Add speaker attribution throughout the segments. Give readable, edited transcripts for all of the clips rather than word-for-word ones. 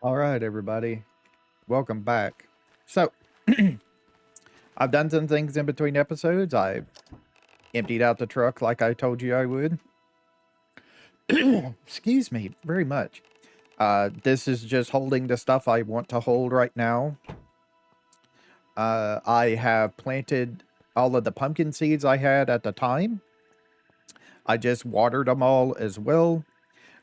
Speaker 1: All right, everybody. Welcome back. So, I've done some things in between episodes. I've emptied out the truck like I told you I would. Excuse me very much. This is just holding the stuff I want to hold right now. I have planted all of the pumpkin seeds I had at the time. I just watered them all as well.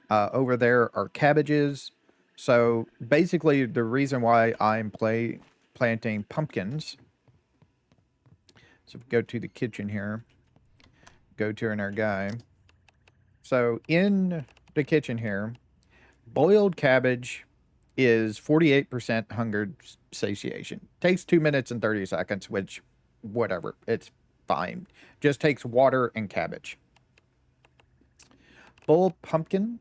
Speaker 1: Over there are cabbages. So basically, the reason why I'm planting pumpkins. So if we go to the kitchen here, go to our guy. So in the kitchen here, boiled cabbage is 48% hunger satiation. Takes 2 minutes and 30 seconds, which, whatever, it's fine. Just takes water and cabbage. Boiled pumpkin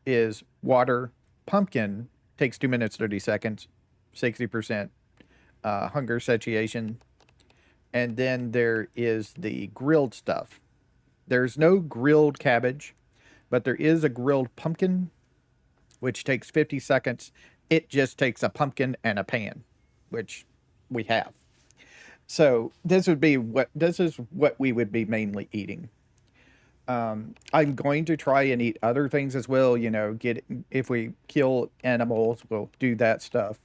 Speaker 1: is water, pumpkin, takes 2 minutes, 30 seconds, 60% hunger satiation. And then there is the grilled stuff. There's no grilled cabbage, but there is a grilled pumpkin, which takes 50 seconds. It just takes a pumpkin and a pan, which we have. So this is what we would be mainly eating. I'm going to try and eat other things as well. If we kill animals, we'll do that stuff.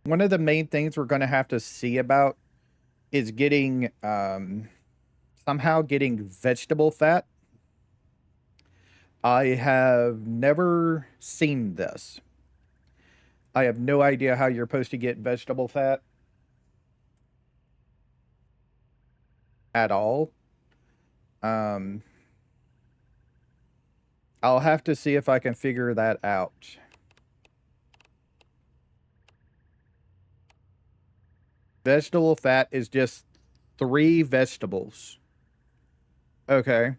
Speaker 1: One of the main things we're going to have to see about is getting somehow getting vegetable fat. I have never seen this. I have no idea how you're supposed to get vegetable fat at all. Um, I'll have to see if I can figure that out. Vegetable fat is just 3 vegetables. Okay.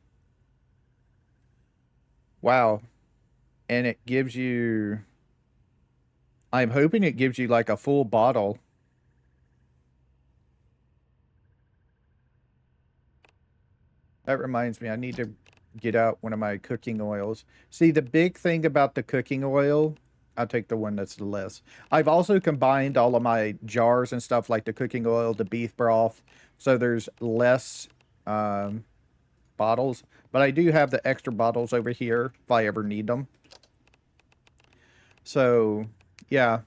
Speaker 1: Wow. And it gives you. I'm hoping it gives you like a full bottle. That reminds me, I need to get out one of my cooking oils. See, the big thing about the cooking oil, I'll take the one that's less. I've also combined all of my jars and stuff like the cooking oil, the beef broth, so there's less bottles. But I do have the extra bottles over here if I ever need them. So, yeah.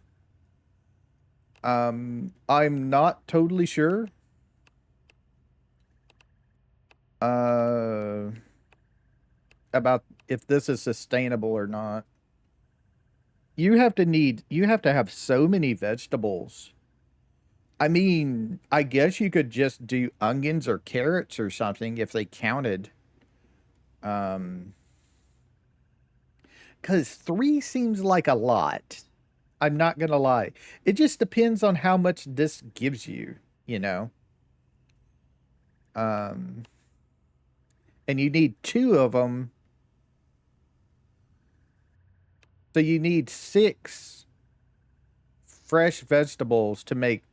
Speaker 1: I'm not totally sure. Uh, about if this is sustainable or not. You have to have so many vegetables. I mean, I guess you could just do onions or carrots or something if they counted. Um, cuz 3 seems like a lot. I'm not going to lie. It just depends on how much this gives you, you know. Um, and you need 2 of them. So you need 6 fresh vegetables to make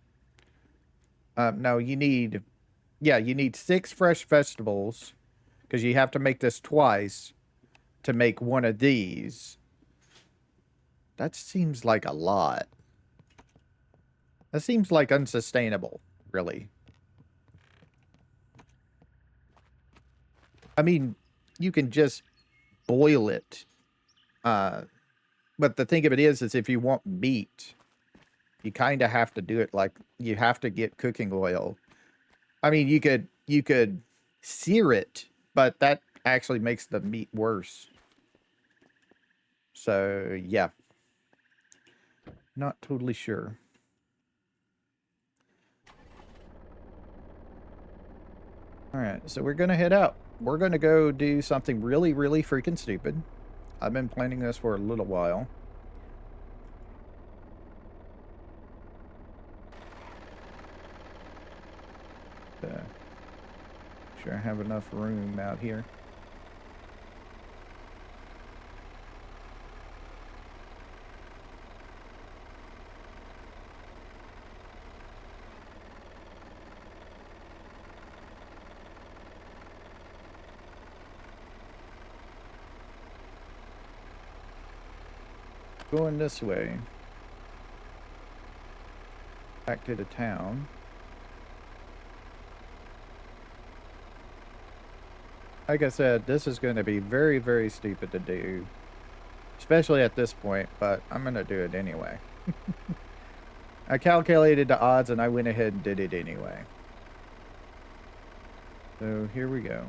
Speaker 1: no, you need 6 fresh vegetables because you have to make this twice to make one of these. That seems like a lot. That seems like unsustainable, really. I mean, you can just boil it. But the thing of it is if you want meat, you kind of have to do it like you have to get cooking oil. I mean, you could sear it, but that actually makes the meat worse. So, yeah. Not totally sure. All right, so we're going to head out. We're going to go do something really, really freaking stupid. I've been planning this for a little while. Sure I have enough room out here. going this way. Back to the town. Like I said, this is going to be very, very stupid to do. Especially at this point, but I'm going to do it anyway. I calculated the odds and I went ahead and did it anyway. So here we go.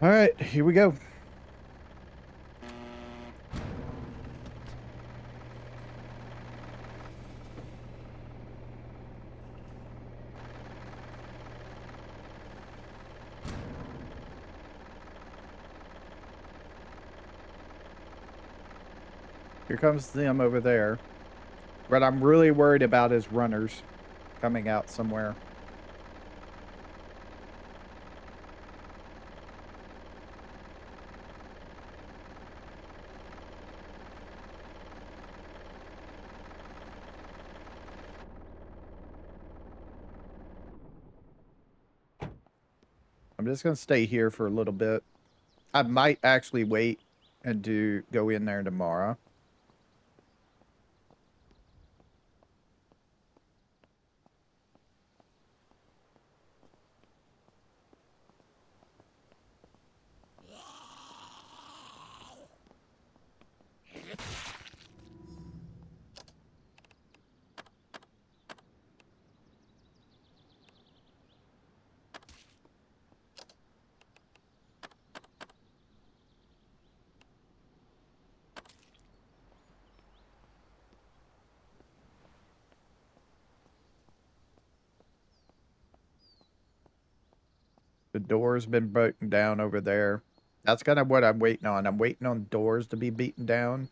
Speaker 1: All right, here we go. Here comes them over there. What I'm really worried about is runners coming out somewhere. I'm just going to stay here for a little bit. I might actually wait and go in there tomorrow. The door's been broken down over there. That's kind of what I'm waiting on. I'm waiting on doors to be beaten down.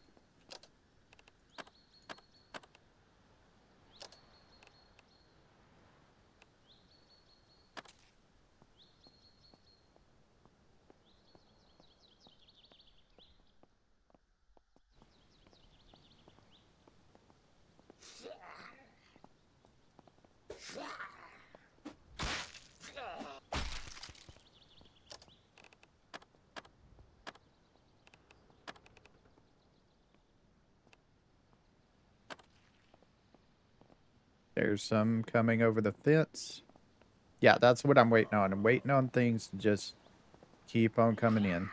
Speaker 1: There's some coming over the fence. Yeah, that's what I'm waiting on. I'm waiting on things to just keep on coming in.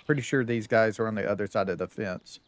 Speaker 1: Pretty sure these guys are on the other side of the fence.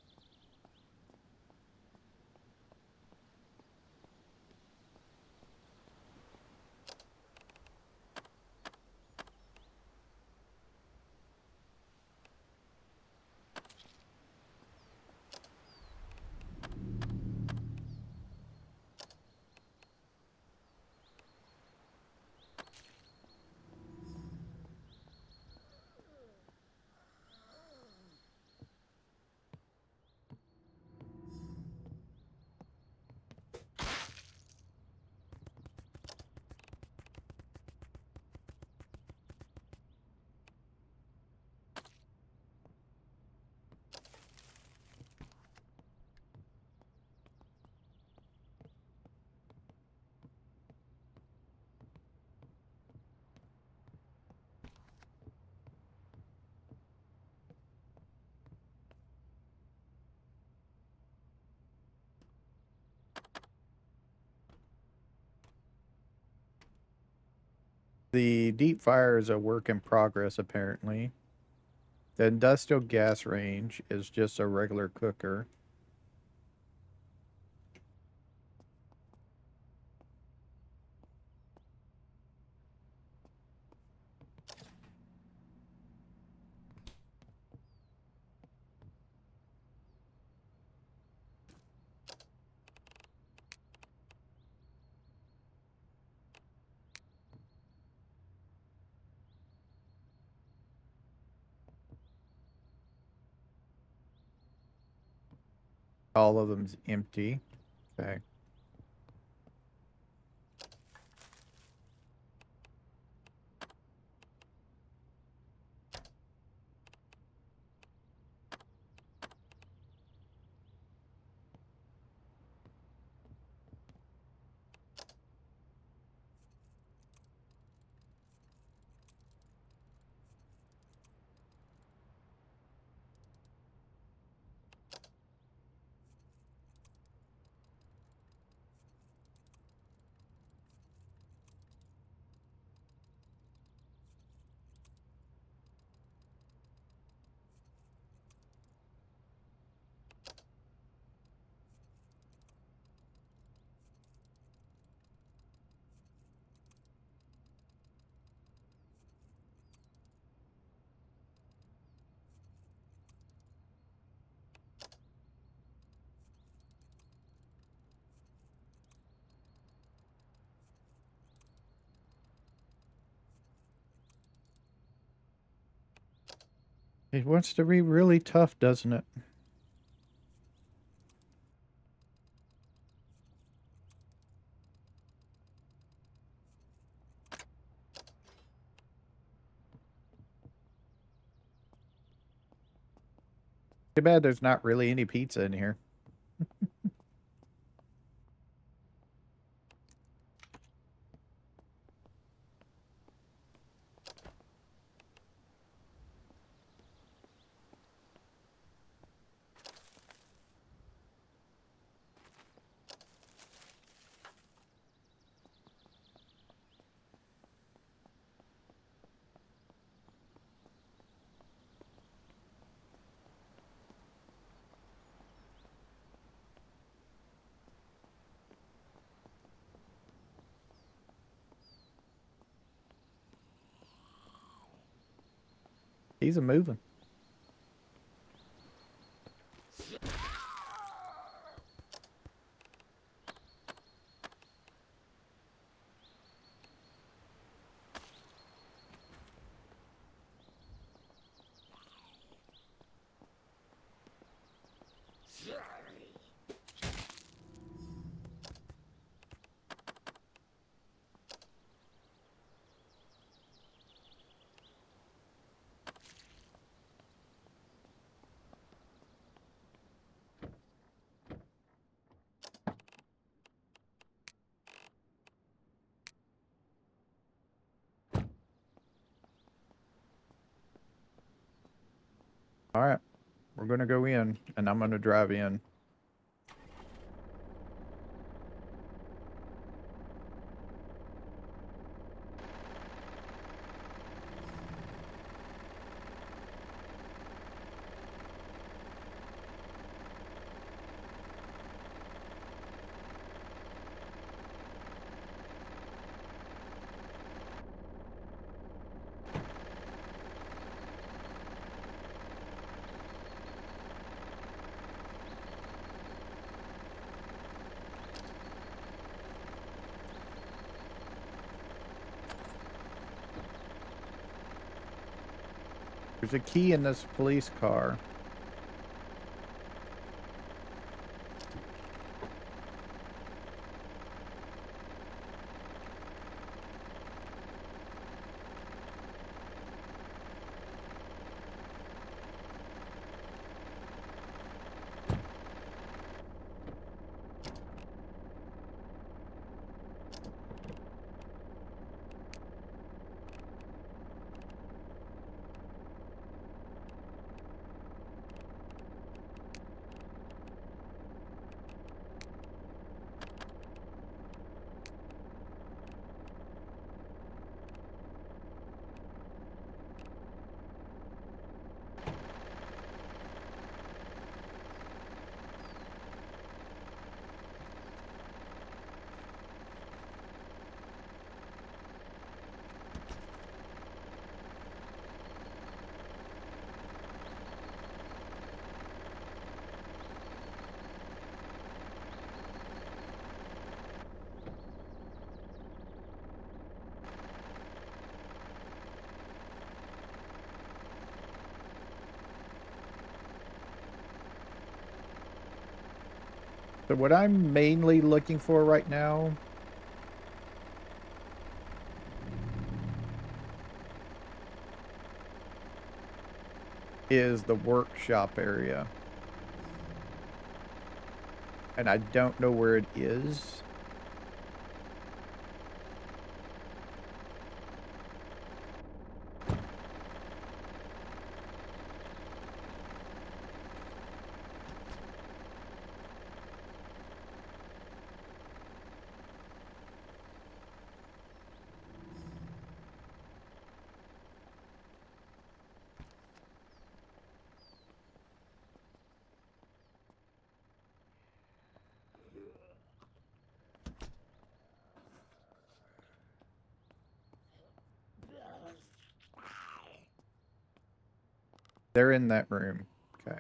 Speaker 1: The deep fryer is a work in progress, apparently. The industrial gas range is just a regular cooker. All of them's empty. Okay. It wants to be really tough, doesn't it? Too bad there's not really any pizza in here. He's a moving. All right. We're going to go in, and I'm going to drive in. There's a key in this police car. So what I'm mainly looking for right now is the workshop area. And I don't know where it is. They're in that room. Okay.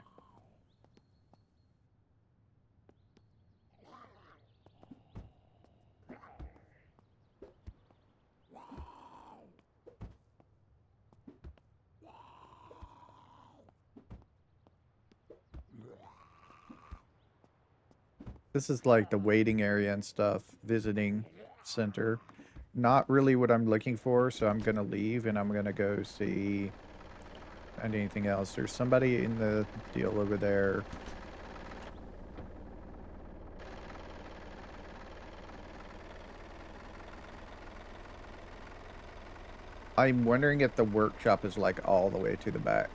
Speaker 1: This is like the waiting area and stuff, visiting center. Not really what I'm looking for, so I'm gonna leave and I'm gonna go see anything else. There's somebody in the deal over there. I'm wondering if the workshop is like all the way to the back.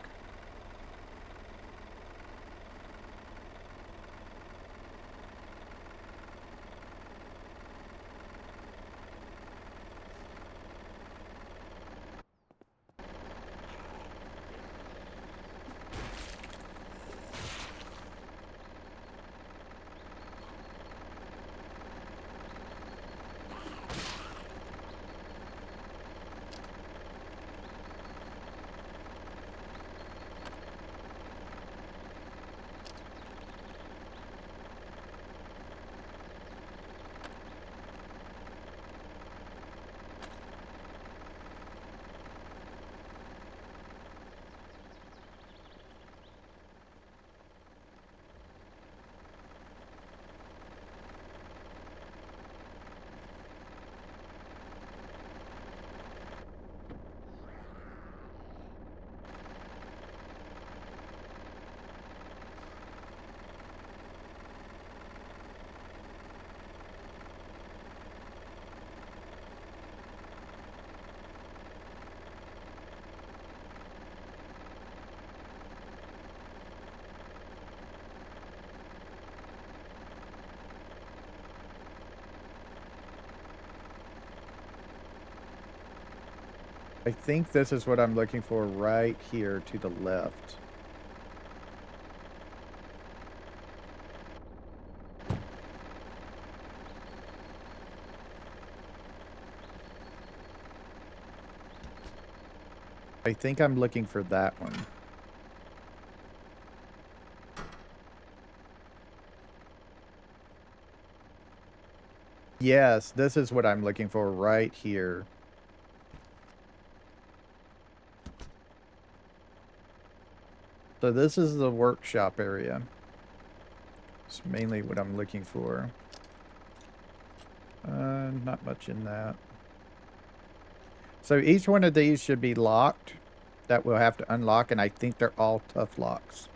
Speaker 1: I think this is what I'm looking for right here to the left. I think I'm looking for that one. Yes, this is what I'm looking for right here. So this is the workshop area. It's mainly what I'm looking for. Not much in that. So each one of these should be locked. That we'll have to unlock, and I think they're all tough locks.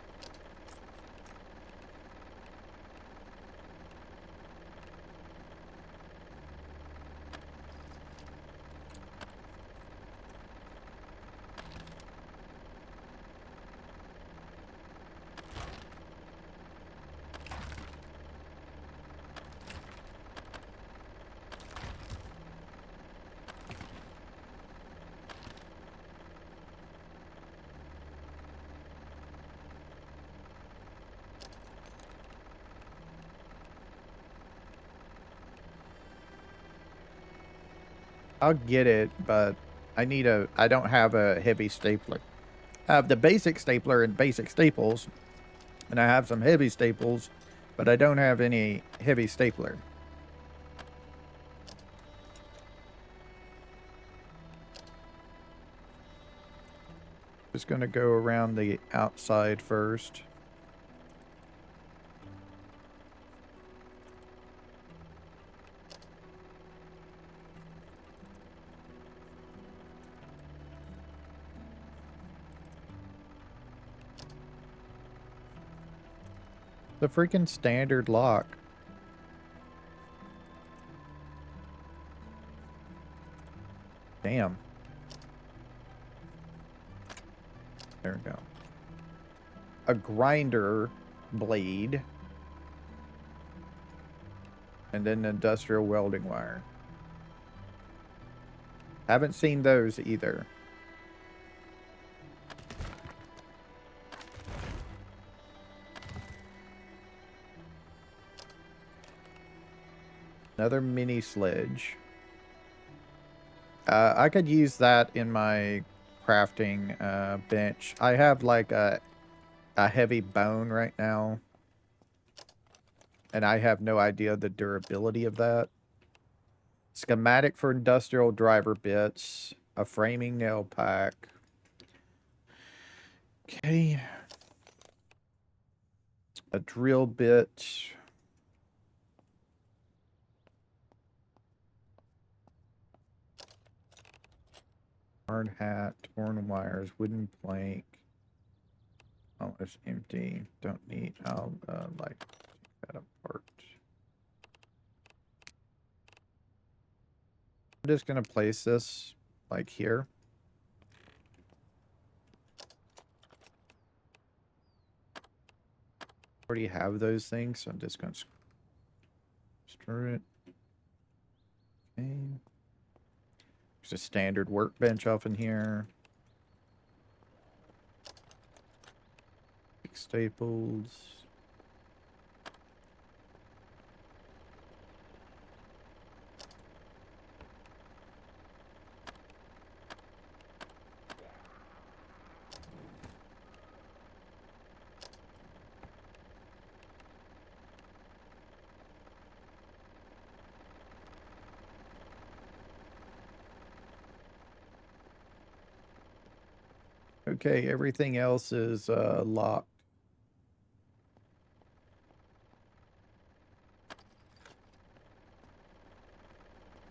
Speaker 1: I'll get it, but I don't have a heavy stapler. I have the basic stapler and basic staples, and I have some heavy staples, but I don't have any heavy stapler. Just gonna go around the outside first. The freaking standard lock. Damn. There we go. A grinder blade. And then industrial welding wire. Haven't seen those either. Another mini sledge. I could use that in my crafting bench. I have like a heavy bone right now. And I have no idea the durability of that. Schematic for industrial driver bits. A framing nail pack. Okay. A drill bit. Hard hat, torn wires, wooden plank. Oh, it's empty. Don't need. I'll like take that apart. I'm just gonna place this like here. Already have those things, so I'm just gonna stir it. Okay. There's a standard workbench off in here. Staples. Okay, everything else is locked.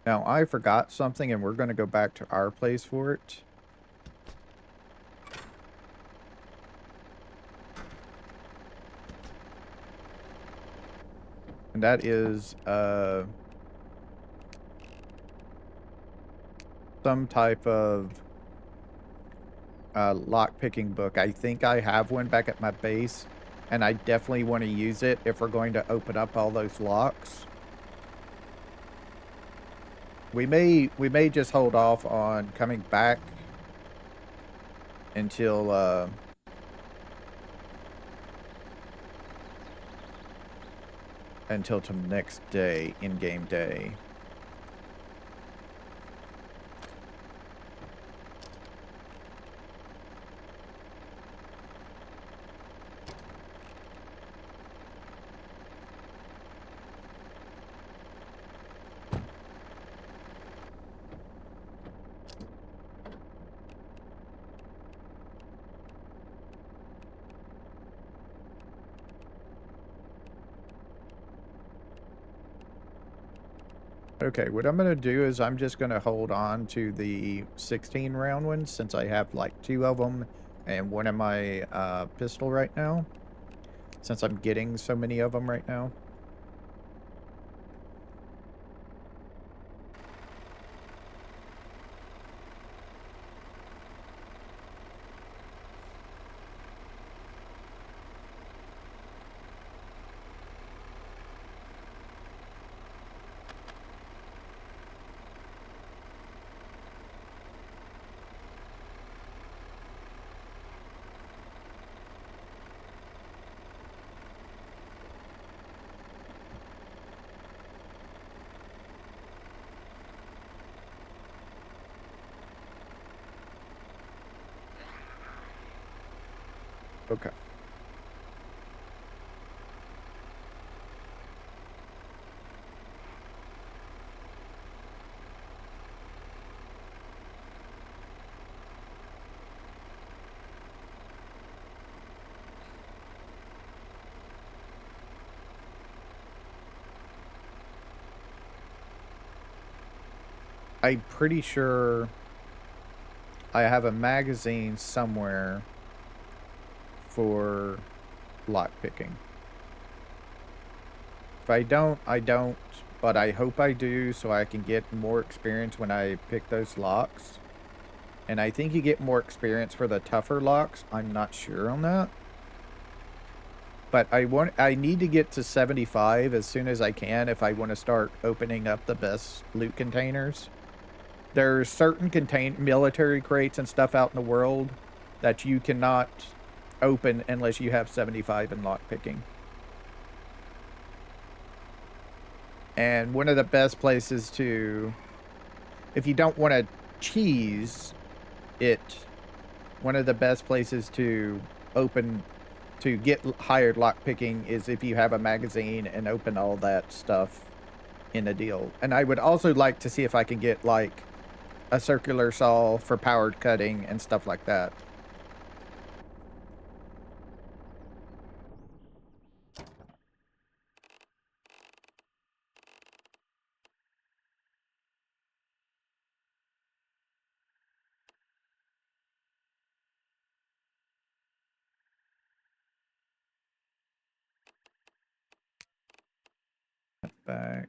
Speaker 1: Now, I forgot something, and we're going to go back to our place for it. And that is some type of lock-picking book. I think I have one back at my base, and I definitely want to use it if we're going to open up all those locks. We may just hold off on coming back until until the next day, in-game day. Okay, what I'm going to do is I'm just going to hold on to the 16 round ones since I have like 2 of them and one in my pistol right now. Since I'm getting so many of them right now. Okay. I'm pretty sure I have a magazine somewhere for lockpicking. If I don't, I don't. But I hope I do so I can get more experience when I pick those locks. And I think you get more experience for the tougher locks. I'm not sure on that. But I need to get to 75 as soon as I can if I want to start opening up the best loot containers. There's certain military crates and stuff out in the world that you cannot open unless you have 75 in lockpicking. And one of the best places to, if you don't want to cheese it, one of the best places to open, to get hired lockpicking is if you have a magazine and open all that stuff in a deal. And I would also like to see if I can get like a circular saw for powered cutting and stuff like that. Back.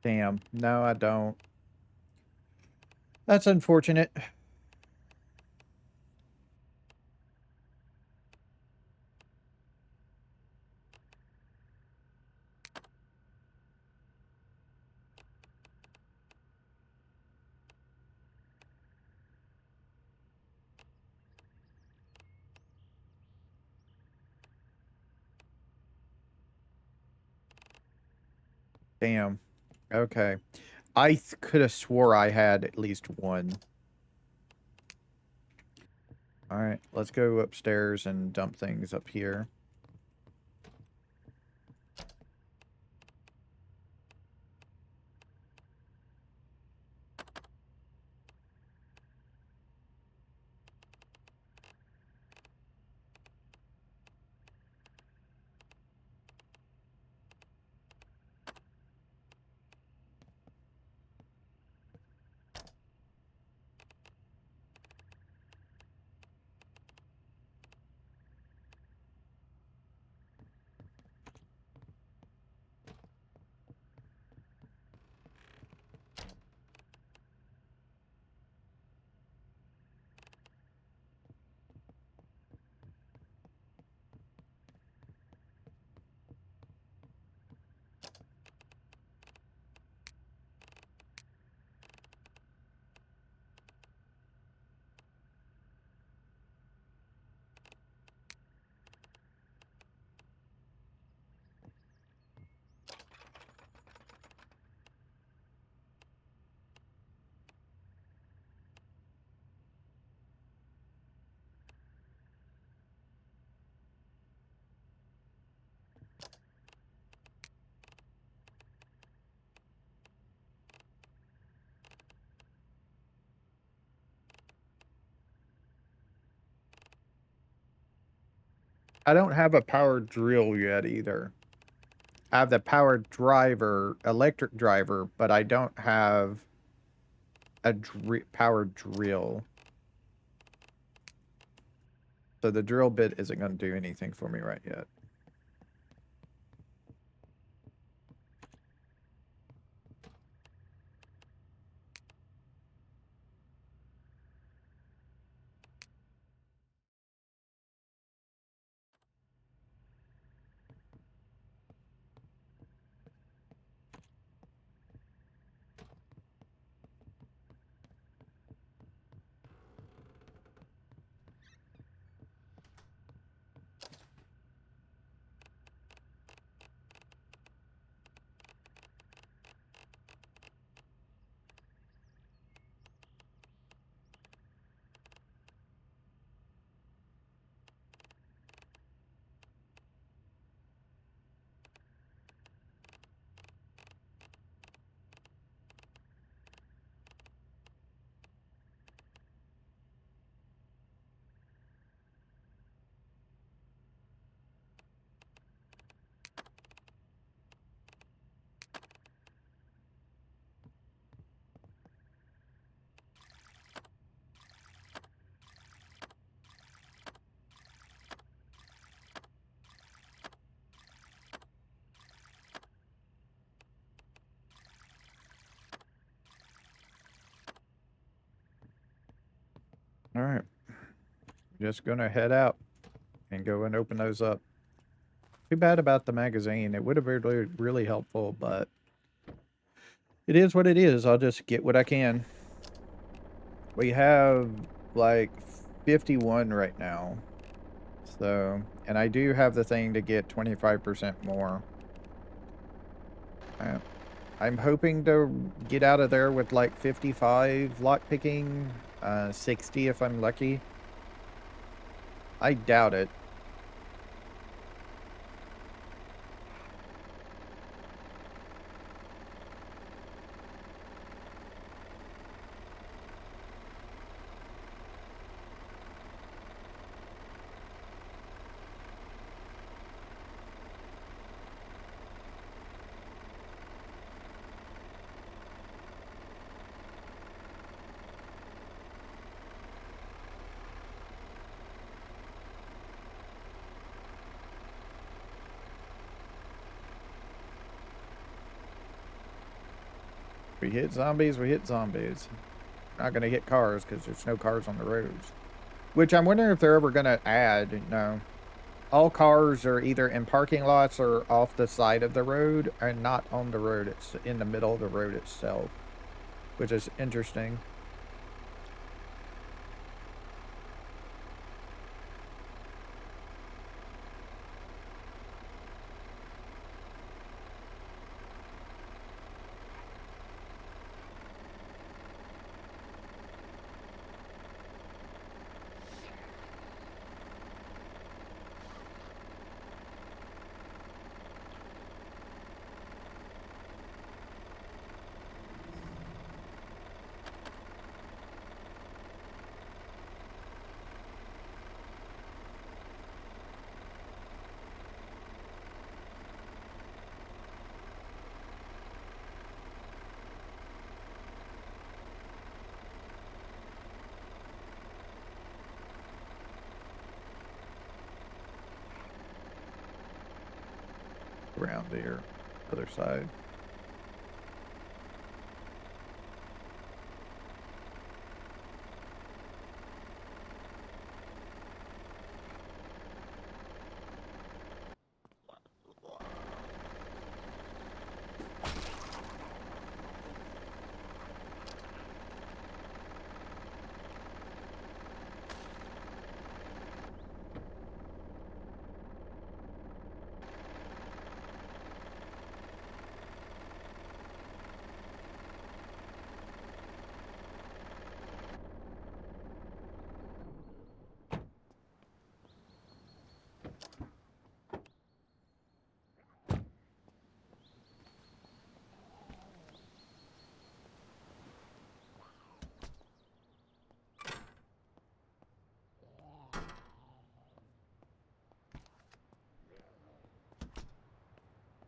Speaker 1: Damn. No, I don't. That's unfortunate. Damn. Okay. I could have swore I had at least one. All right, let's go upstairs and dump things up here. I don't have a power drill yet either. I have the power driver, electric driver, but I don't have a power drill. So the drill bit isn't going to do anything for me right yet. All right. Just going to head out and go and open those up. Too bad about the magazine. It would have been really, really helpful, but it is what it is. I'll just get what I can. We have like 51 right now. So, and I do have the thing to get 25% more. I'm hoping to get out of there with like 55 lockpicking, 60 if I'm lucky. I doubt it. We hit zombies, we hit zombies. Not gonna hit cars because there's no cars on the roads. Which I'm wondering if they're ever gonna add, no. All cars are either in parking lots or off the side of the road and not on the road. It's in the middle of the road itself, which is interesting. Around here, other side.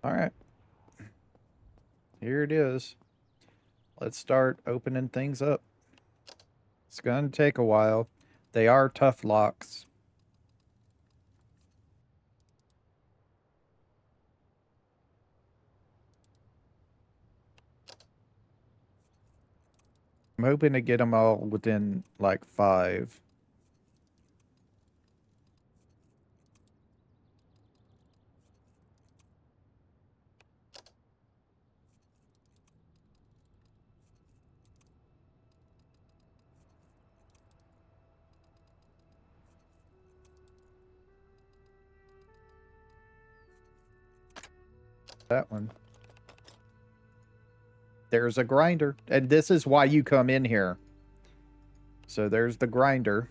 Speaker 1: All right. Here it is. Let's start opening things up. It's going to take a while. They are tough locks. I'm hoping to get them all within like 5. That one. There's a grinder. And this is why you come in here. So there's the grinder.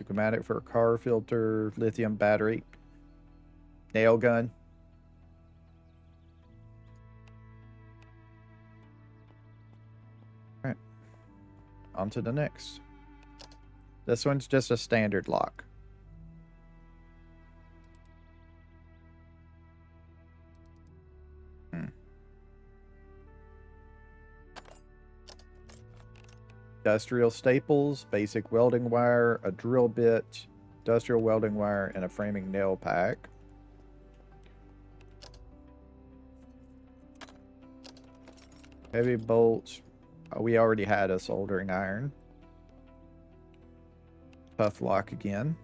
Speaker 1: Schematic for a car filter, lithium battery, nail gun. All right. On to the next. This one's just a standard lock. Industrial staples, basic welding wire, a drill bit, industrial welding wire, and a framing nail pack. Heavy bolts. Oh, we already had a soldering iron. Tough lock again.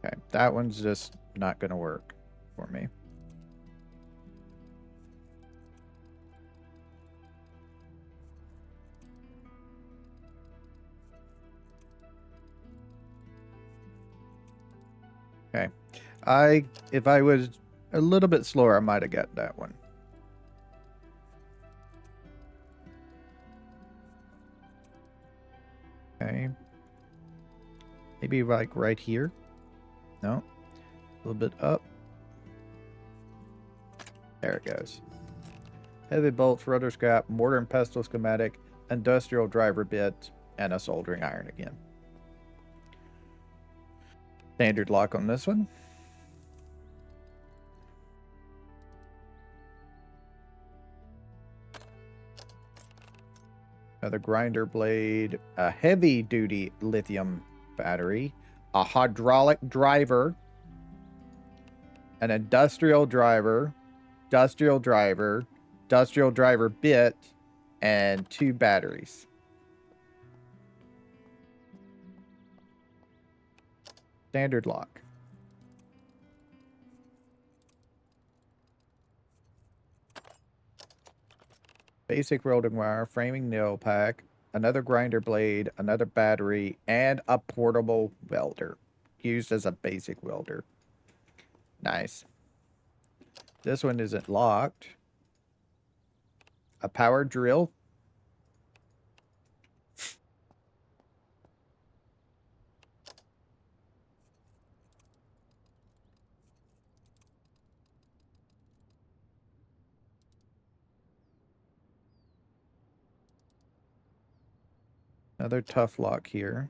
Speaker 1: Okay, that one's just not going to work for me. Okay. If I was a little bit slower, I might have got that one. Okay. Maybe like right here. No. A little bit up. There it goes. Heavy bolts, rotor scrap, mortar and pestle schematic, industrial driver bit, and a soldering iron again. Standard lock on this one. Another grinder blade, a heavy duty lithium battery, a hydraulic driver, an industrial driver bit, and 2 batteries. Standard lock. Basic welding wire, framing nail pack, another grinder blade, another battery, and a portable welder. Used as a basic welder. Nice. This one isn't locked. A power drill. Another tough lock here.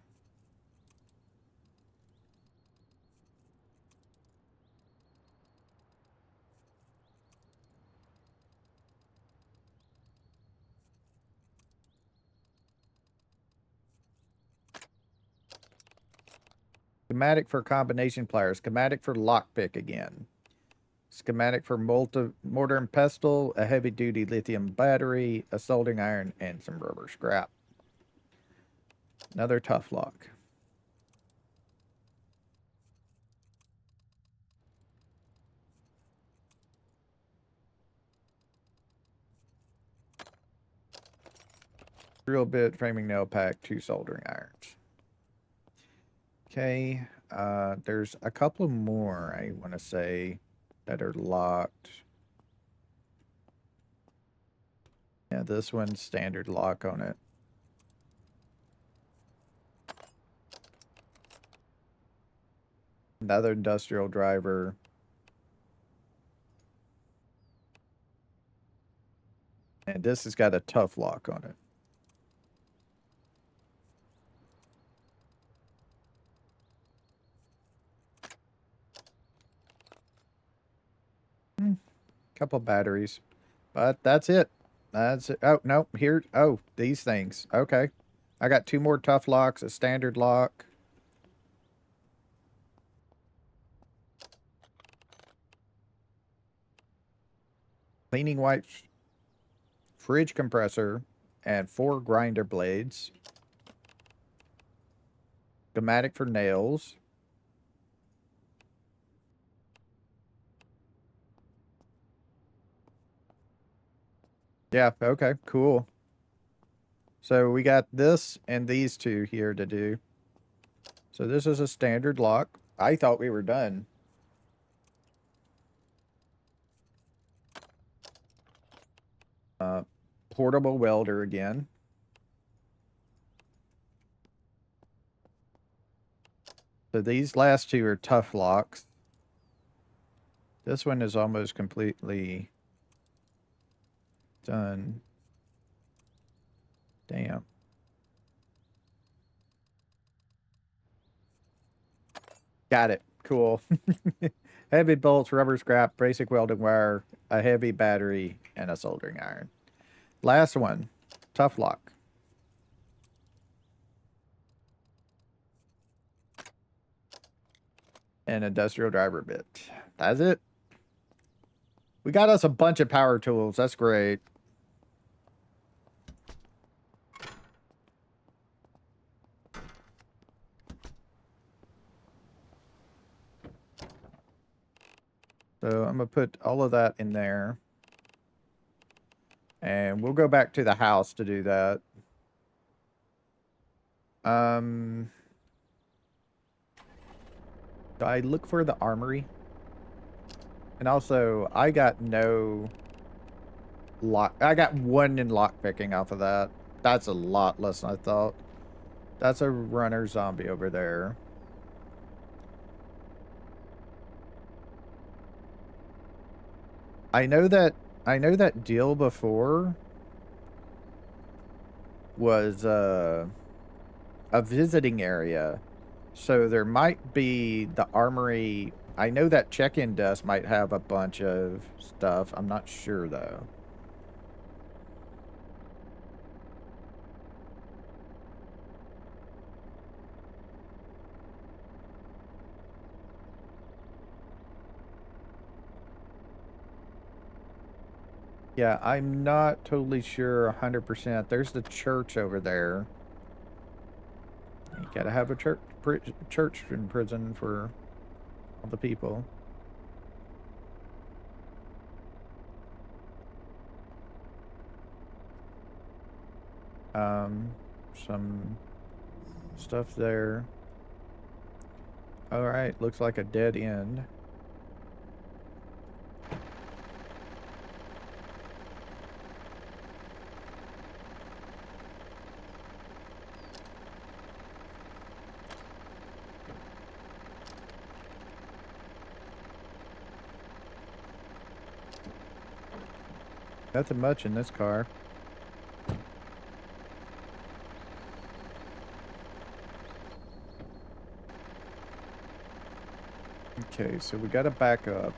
Speaker 1: Schematic for combination pliers. Schematic for lockpick again. Schematic for mortar and pestle, a heavy-duty lithium battery, a soldering iron, and some rubber scrap. Another tough lock. drill bit, framing nail pack, 2 soldering irons. Okay, there's a couple more I want to say that are locked. Yeah, this one's standard lock on it. Another industrial driver. And this has got a tough lock on it. Couple batteries. But that's it. That's it. Oh, no. Here. Oh, these things. Okay. I got 2 more tough locks, a standard lock. Cleaning wipes, fridge compressor, and 4 grinder blades. Schematic for nails. Yeah, okay, cool. So we got this and these 2 here to do. So this is a standard lock. I thought we were done. Portable welder again. So these last 2 are tough locks. This one is almost completely done. Damn. Got it. Cool. Heavy bolts, rubber scrap, basic welding wire, a heavy battery, and a soldering iron. Last one, tough lock. An industrial driver bit. That's it. We got us a bunch of power tools. That's great. So I'm going to put all of that in there. And we'll go back to the house to do that. Do I look for the armory? And also, I got no lock. I got 1 in lock picking off of that. That's a lot less than I thought. That's a runner zombie over there. I know that deal before was a visiting area. So there might be the armory. I know that check-in desk might have a bunch of stuff. I'm not sure though. Yeah, I'm not totally sure 100%. There's the church over there. You gotta have a church in prison for all the people. Some stuff there. All right, looks like a dead end. Nothing much in this car. Okay, so we gotta back up.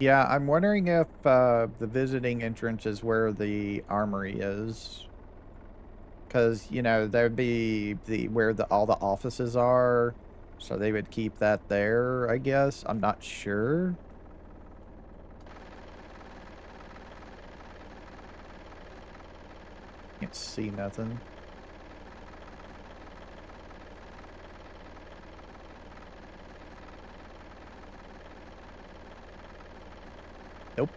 Speaker 1: Yeah, I'm wondering if the visiting entrance is where the armory is. Because, you know, there'd be where all the offices are. So they would keep that there, I guess. I'm not sure. Can't see nothing. Nope.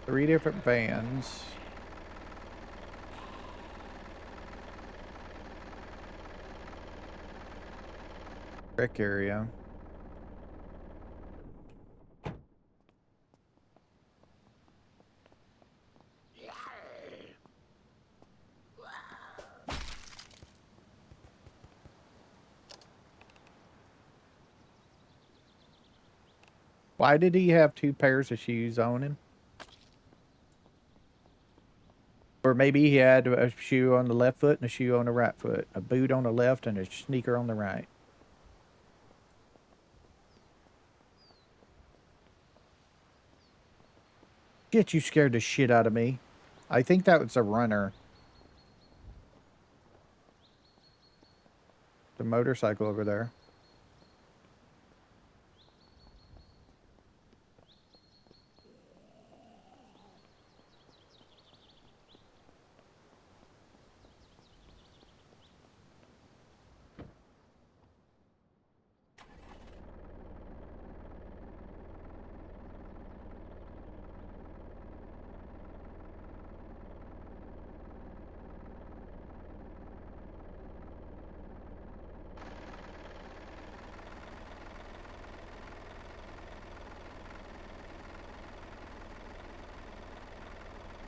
Speaker 1: Three different vans. Brick area. Why did he have two pairs of shoes on him? Or maybe he had a shoe on the left foot and a shoe on the right foot. A boot on the left and a sneaker on the right. Shit, you scared the shit out of me. I think that was a runner. The motorcycle over there.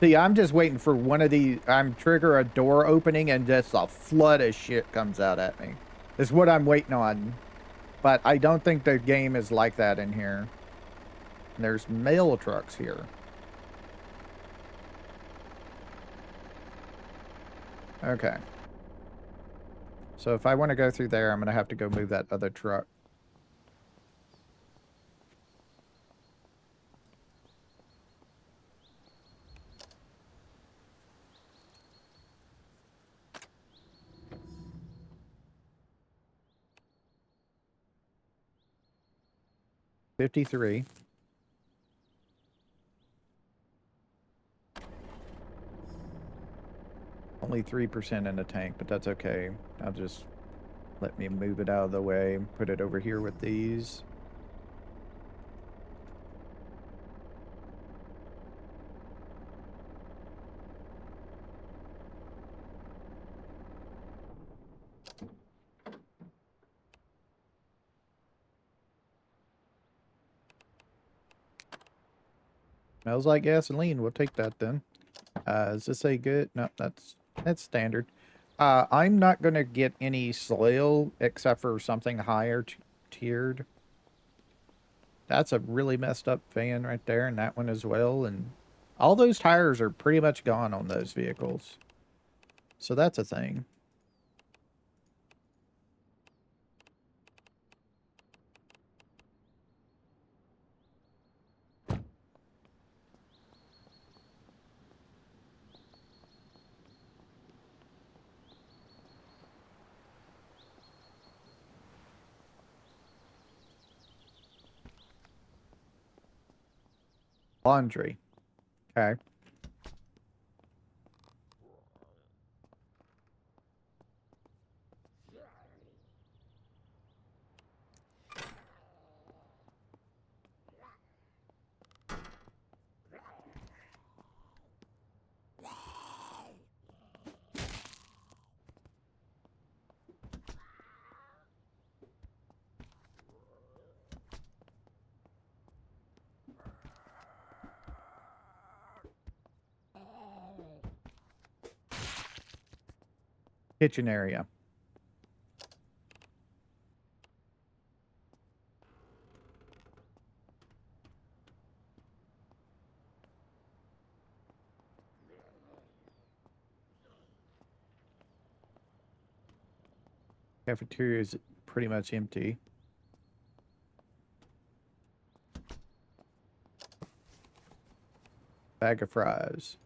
Speaker 1: See, I'm just waiting for one of these. I'm trigger a door opening and just a flood of shit comes out at me. Is what I'm waiting on. But I don't think the game is like that in here. And there's mail trucks here. Okay. So if I want to go through there, I'm going to have to go move that other truck. $53. Only 3% in the tank, but that's okay. I'll just let me move it out of the way. Put it over here with these. Smells like gasoline. We'll take that then. Is this a good? No, that's standard. I'm not gonna get any soil except for something higher tiered. That's a really messed up van right there, and that one as well. And all those tires are pretty much gone on those vehicles. So that's a thing. Laundry. Okay. Kitchen area. Cafeteria is pretty much empty. Bag of fries.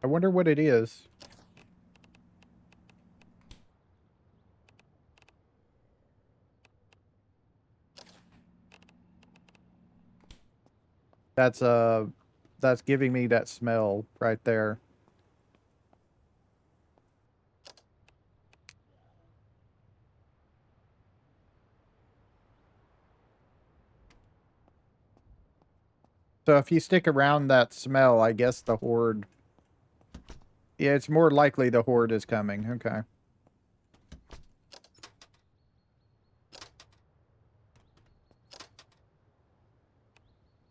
Speaker 1: I wonder what it is. That's giving me that smell right there. So if you stick around that smell, I guess the horde. Yeah, it's more likely the horde is coming. Okay.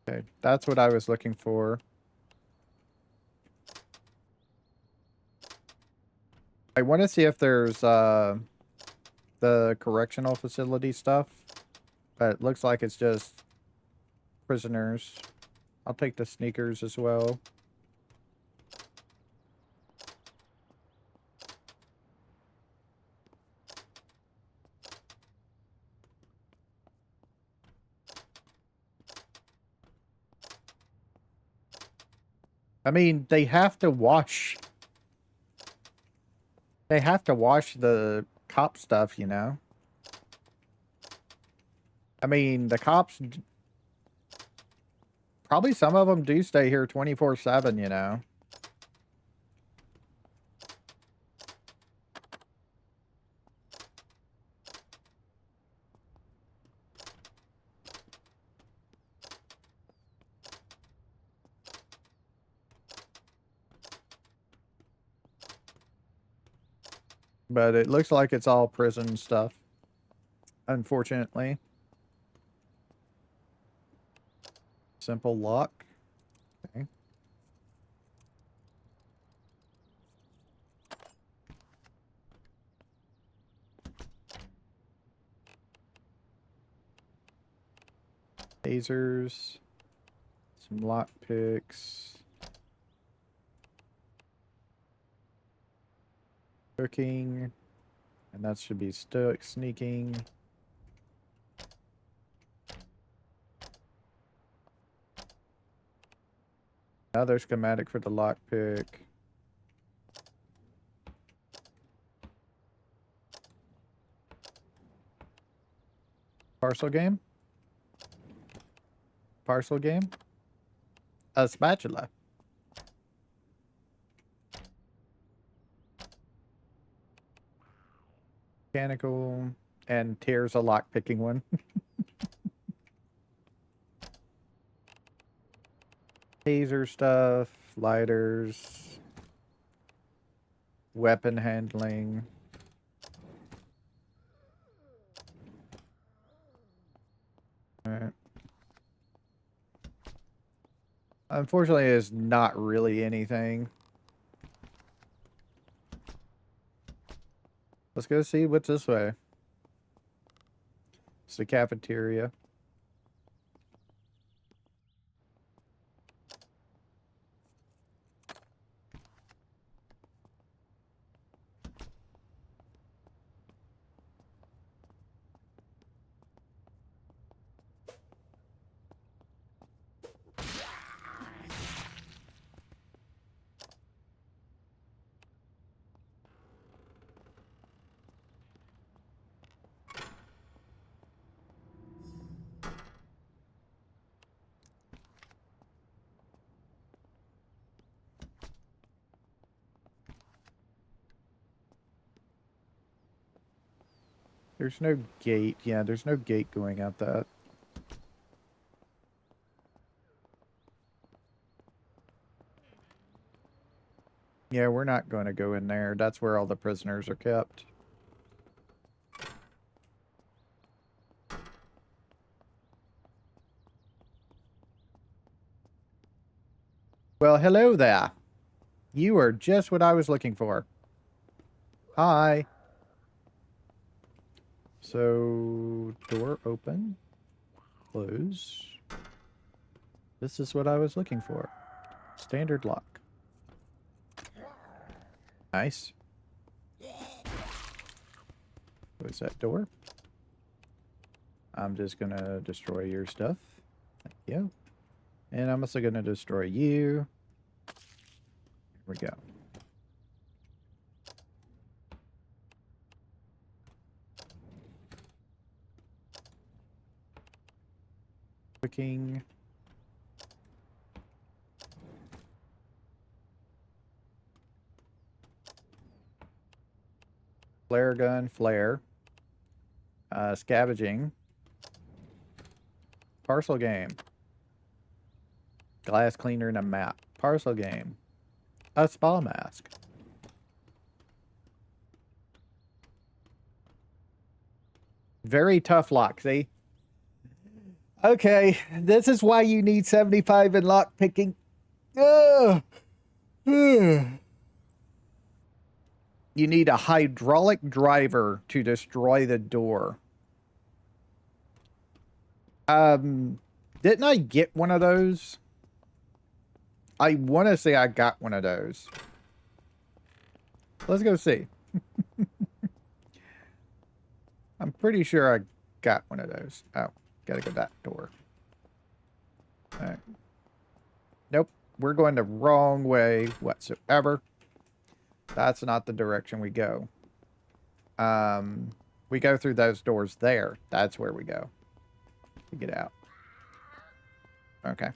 Speaker 1: Okay, that's what I was looking for. I want to see if there's the correctional facility stuff, but it looks like it's just prisoners. I'll take the sneakers as well. I mean, they have to wash. They have to wash the cop stuff, you know? I mean, the cops, probably some of them do stay here 24/7, you know? But it looks like it's all prison stuff, unfortunately. Simple lock. Okay. Tasers. Some lock picks. Cooking. And that should be sneaking. Another schematic for the lockpick. Parcel game? Parcel game? A spatula. Mechanical. And tears a lockpicking one. Taser stuff. Lighters. Weapon handling. Alright. Unfortunately, it's not really anything. Let's go see what's this way. It's the cafeteria. There's no gate. Yeah, there's no gate going out that. Yeah, we're not going to go in there. That's where all the prisoners are kept. Well, hello there. You are just what I was looking for. Hi. So, door open. Close. This is what I was looking for. Standard lock. Nice. Close that door. I'm just gonna destroy your stuff. Thank you. And I'm also gonna destroy you. Here we go. Clicking. Flare gun, flare. Scavenging. Parcel game. Glass cleaner and a map. Parcel game. A spa mask. Very tough lock, see? Okay, this is why you need 75 in lock picking. Ugh. You need a hydraulic driver to destroy the door. Didn't I get one of those? I want to say I got one of those. Let's go see. I'm pretty sure I got one of those. Oh, gotta go that door. All right. Nope, we're going the wrong way whatsoever. That's not the direction we go. We go through those doors there. That's where we go to get out. Okay.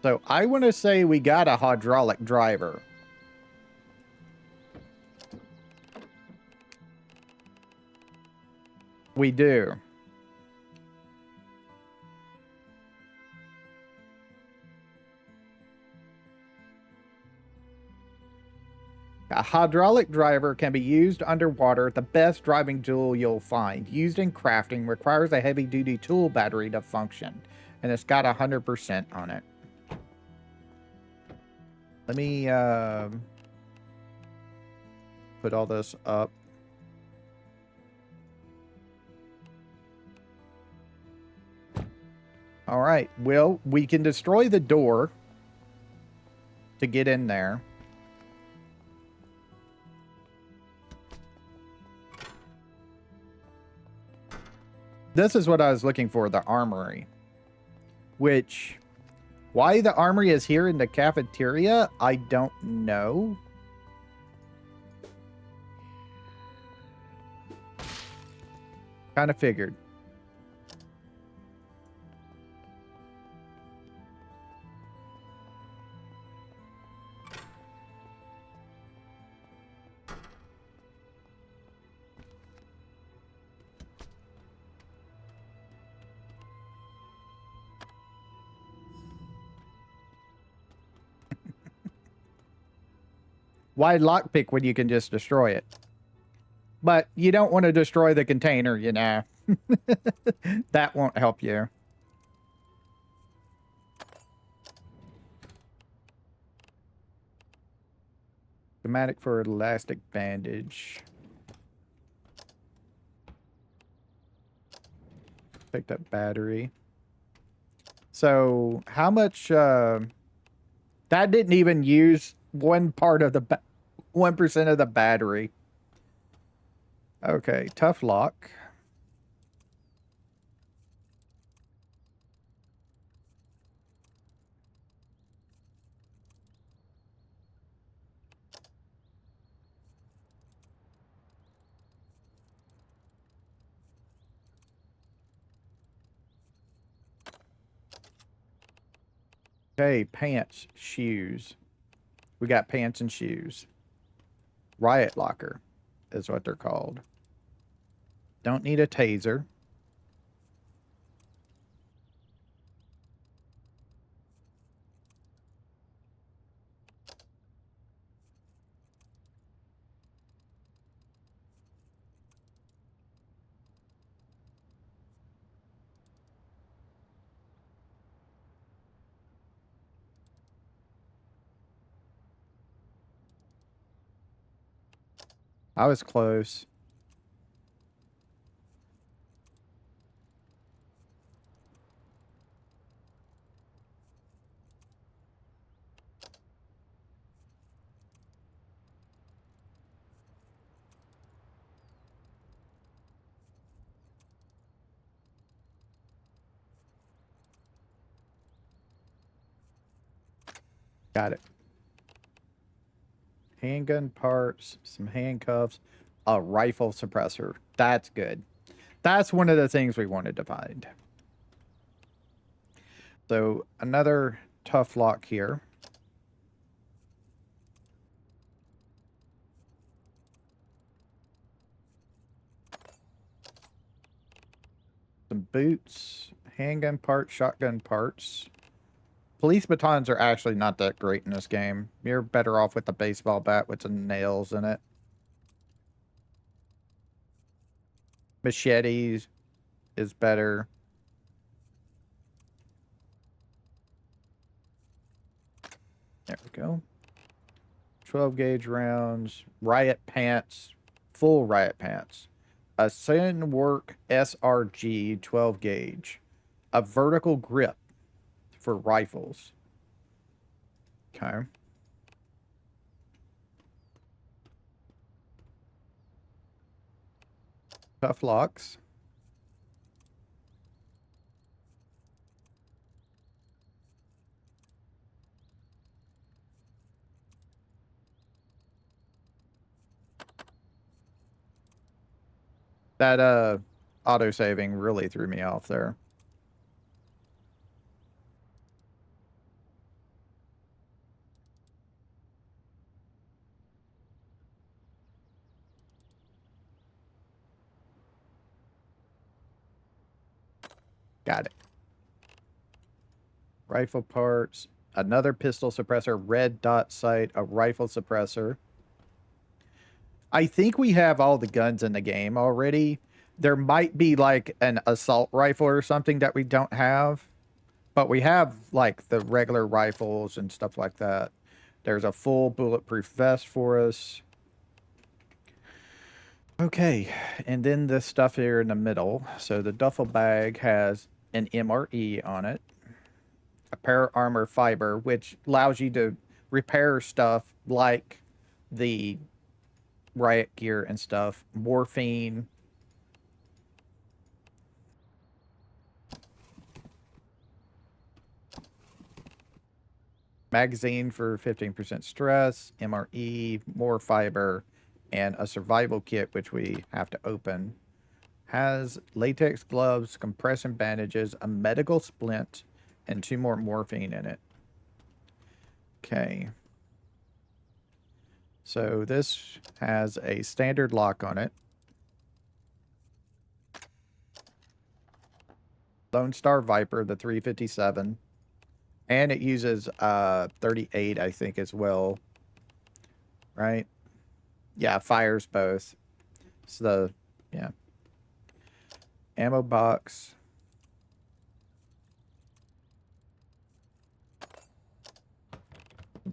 Speaker 1: So I want to say we got a hydraulic driver. We do. A hydraulic driver can be used underwater. The best driving tool you'll find. Used in crafting, requires a heavy-duty tool battery to function. And it's got 100% on it. Let me put all this up. All right. Well, we can destroy the door to get in there. This is what I was looking for, the armory. Which, why the armory is here in the cafeteria, I don't know. Kind of figured. Why lockpick when you can just destroy it? But you don't want to destroy the container, you know. That won't help you. Schematic for elastic bandage. Take that battery. So how much? That didn't even use one part of the 1% of the battery. Okay, tough lock. Okay, pants, shoes. We got pants and shoes. Riot locker is what they're called. Don't need a taser. I was close. Got it. Handgun parts, some handcuffs, a rifle suppressor. That's good. That's one of the things we wanted to find. So another tough lock here. Some boots, handgun parts, shotgun parts. Police batons are actually not that great in this game. You're better off with a baseball bat with some nails in it. Machetes is better. There we go. 12 gauge rounds, riot pants, full riot pants. A Sunwork SRG 12 gauge. A vertical grip for rifles. Okay. Tough locks. That auto saving really threw me off there. Got it. Rifle parts, another pistol suppressor, red dot sight, a rifle suppressor. I think we have all the guns in the game already. There might be like an assault rifle or something that we don't have, but we have like the regular rifles and stuff like that. There's a full bulletproof vest for us. Okay, and then this stuff here in the middle. So the duffel bag has an MRE on it, a para armor fiber, which allows you to repair stuff like the riot gear and stuff, morphine. Magazine for 15% stress, MRE, more fiber, and a survival kit, which we have to open. Has latex gloves, compression bandages, a medical splint, and 2 more morphine in it. Okay. So this has a standard lock on it. Lone Star Viper, the 357. And it uses 38, I think, as well. right? Yeah, fires both. So yeah. Ammo box.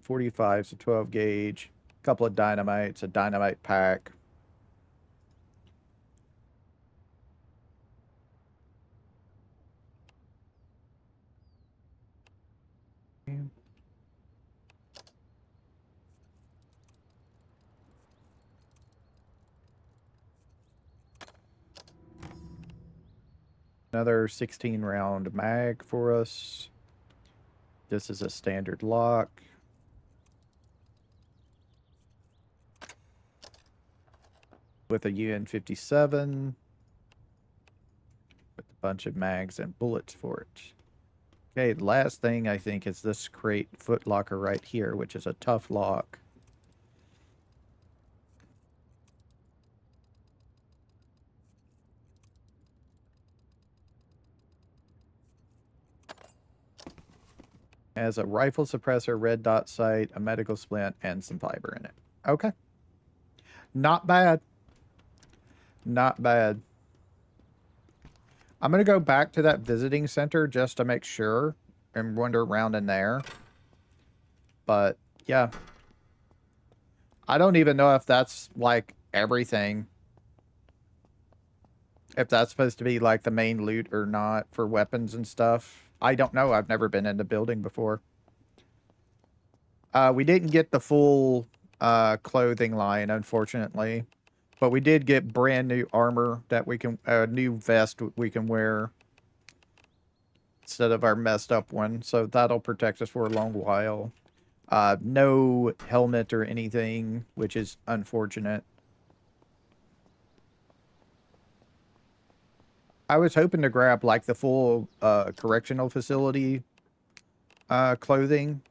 Speaker 1: .45's a 12 gauge. A couple of dynamites, a dynamite pack. Another 16 round mag for us. This is a standard lock. With a UN-57. With a bunch of mags and bullets for it. Okay, the last thing I think is this crate foot locker right here, which is a tough lock. Has a rifle suppressor, red dot sight, a medical splint, and some fiber in it. Okay. Not bad. Not bad. I'm going to go back to that visiting center just to make sure and wander around in there. But, yeah. I don't even know if that's, like, everything. If that's supposed to be, like, the main loot or not for weapons and stuff. I don't know. I've never been in the building before. We didn't get the full clothing line, unfortunately. But we did get brand new armor that we can, a new vest we can wear instead of our messed up one. So that'll protect us for a long while. No helmet or anything, which is unfortunate. I was hoping to grab like the full correctional facility clothing.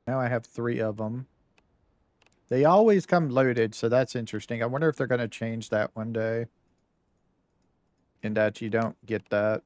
Speaker 1: Now I have 3 of them. They always come loaded, so that's interesting. I wonder if they're going to change that one day. In that you don't get that.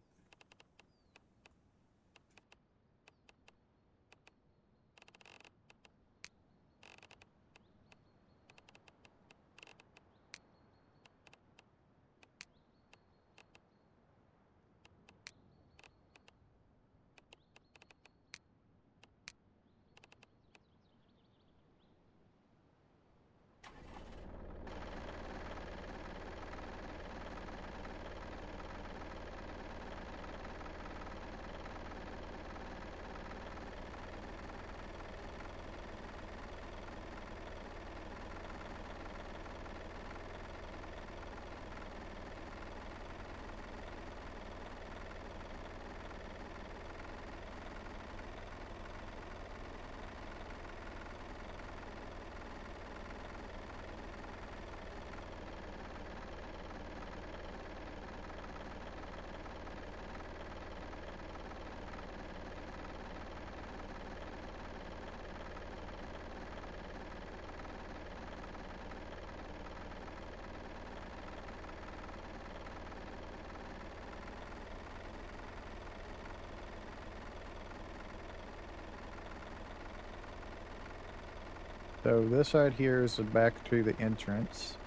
Speaker 1: So this side here is back to the entrance.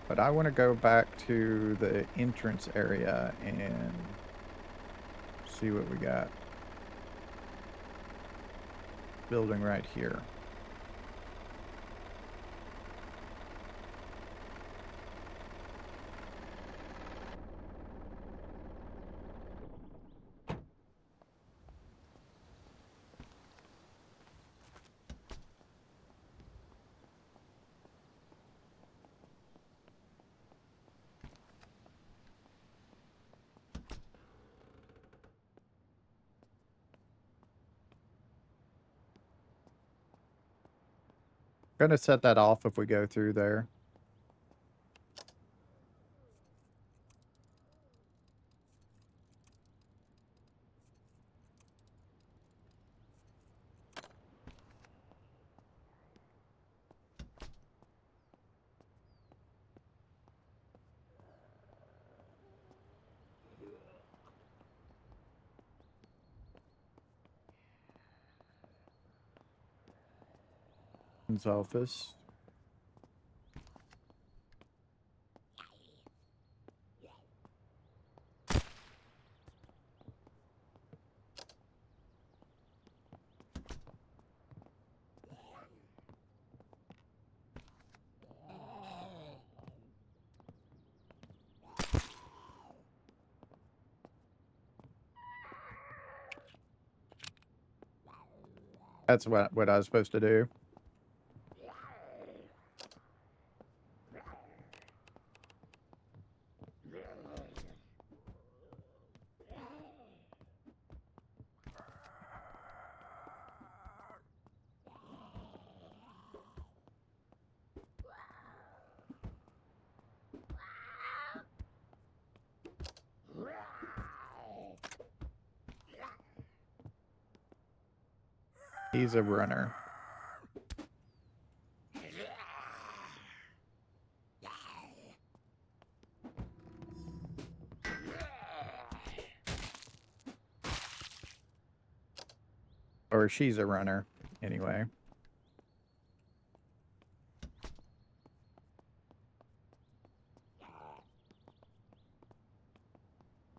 Speaker 1: But I want to go back to the entrance area and see what we got. Building right here. Gonna set that off if we go through there. His office. That's what I was supposed to do. He's a runner. Or she's a runner, anyway.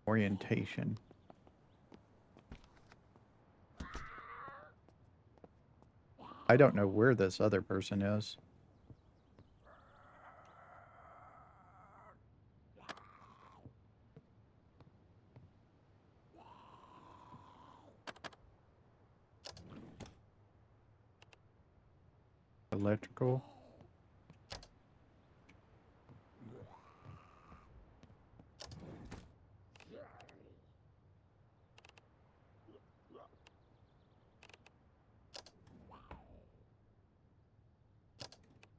Speaker 1: Orientation. I don't know where this other person is. Electrical.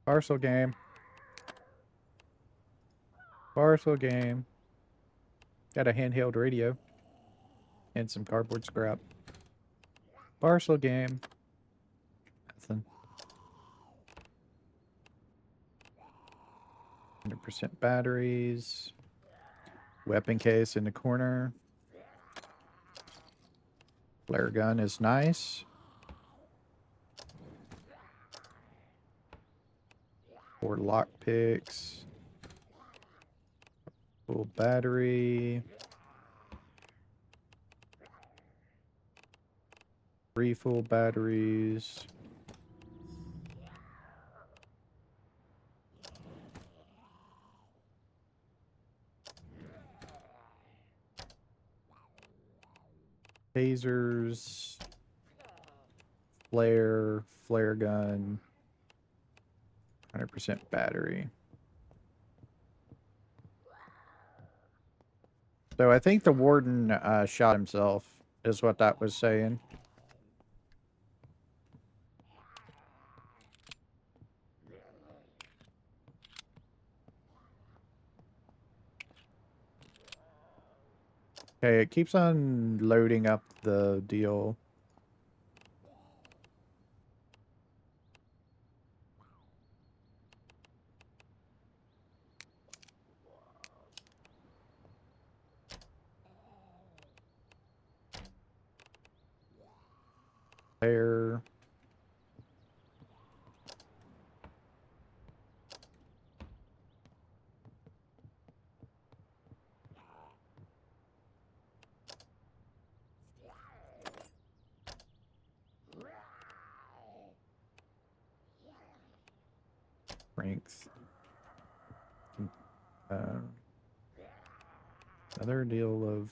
Speaker 1: Parcel game. Parcel game. Got a handheld radio. And some cardboard scrap. Parcel game. Nothing. 100% batteries. Weapon case in the corner. Flare gun is nice. 4 lockpicks. Full battery. 3 full batteries. Tasers. Flare gun. 100% battery. So I think the warden shot himself, is what that was saying. Okay, it keeps on loading up the deal. There. strength. Another deal of...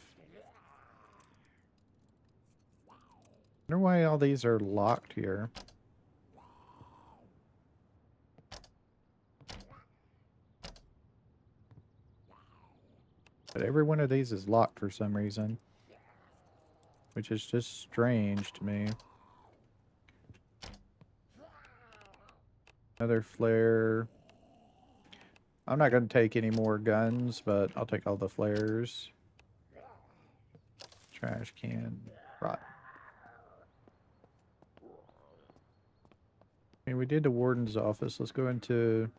Speaker 1: I wonder why all these are locked here. But every one of these is locked for some reason. Which is just strange to me. Another flare. I'm not going to take any more guns, but I'll take all the flares. Trash can. Right. I mean, we did the warden's office. Let's go into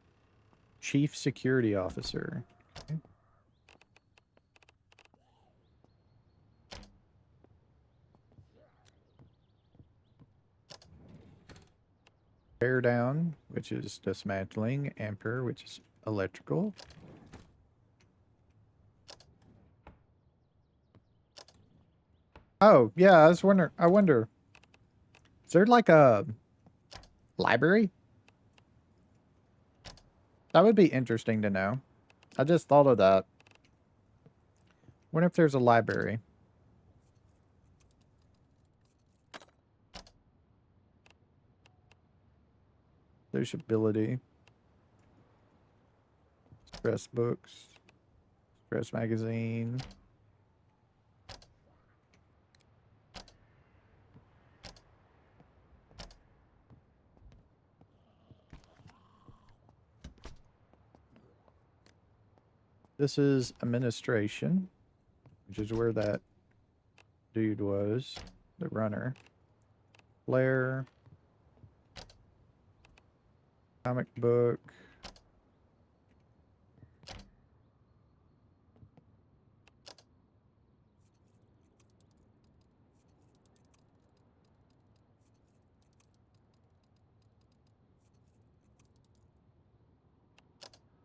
Speaker 1: Chief Security Officer. Okay. Tear down, which is dismantling. Ampere, which is electrical. Oh, yeah, I wonder, is there like a library? That would be interesting to know. I just thought of that. Wonder if there's a library. Sociability. Stress books. Stress magazine. This is administration, which is where that dude was, the runner. Flare. Comic book.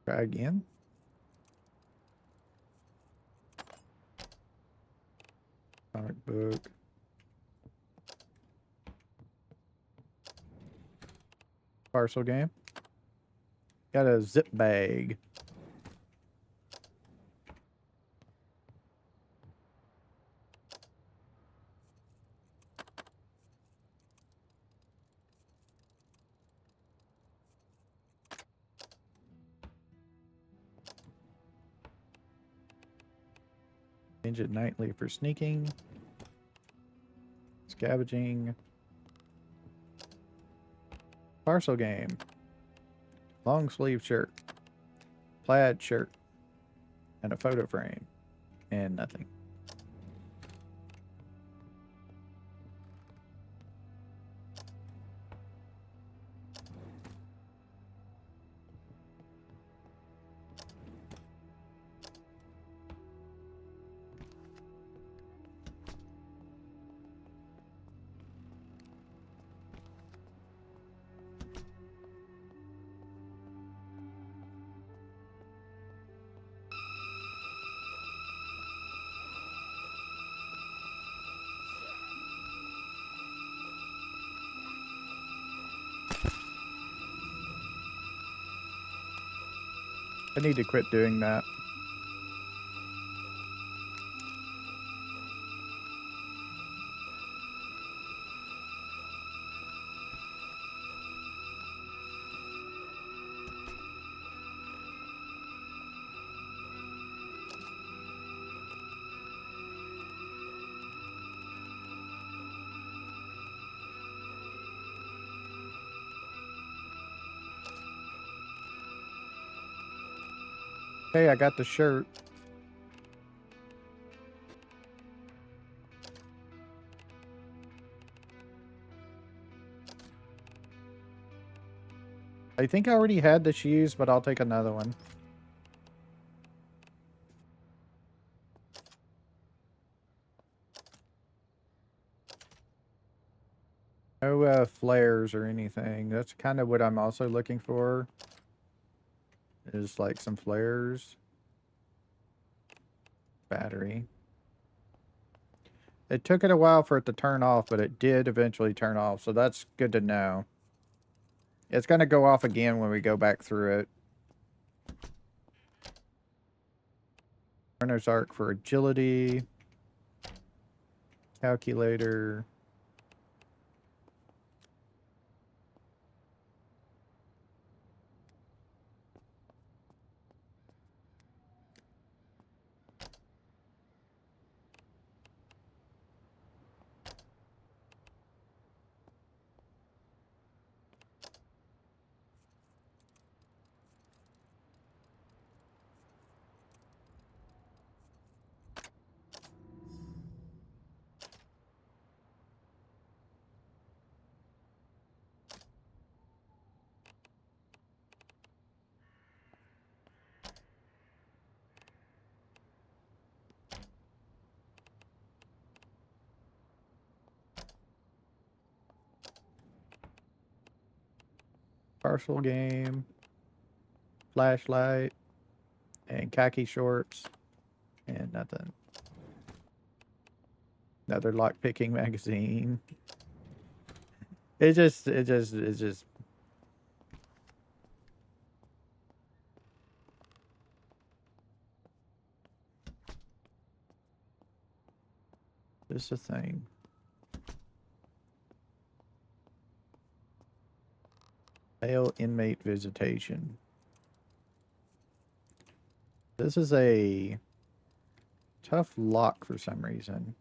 Speaker 1: Try again. Comic book. Parcel game. Got a zip bag. Change it nightly for sneaking. Scavenging. Parcel game. Long sleeve shirt. Plaid shirt. And a photo frame. And nothing. I need to quit doing that. Hey, I got the shirt. I think I already had the shoes, but I'll take another one. No flares or anything. That's kind of what I'm also looking for. Is like some flares. Battery. It took it a while for it to turn off, but it did eventually turn off, so that's good to know. It's going to go off again when we go back through it. Runner's Arc for agility. Calculator. Partial game. Flashlight. And khaki shorts. And nothing. Another lock-picking magazine. It's just... Just a thing. Male inmate visitation. This is a tough lock for some reason.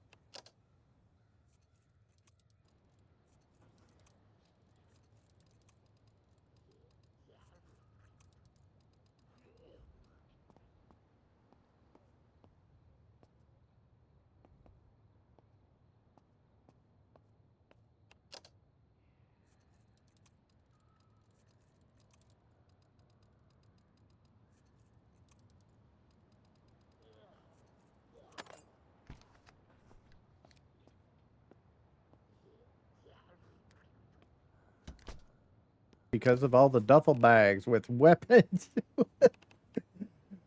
Speaker 1: Because of all the duffel bags with weapons.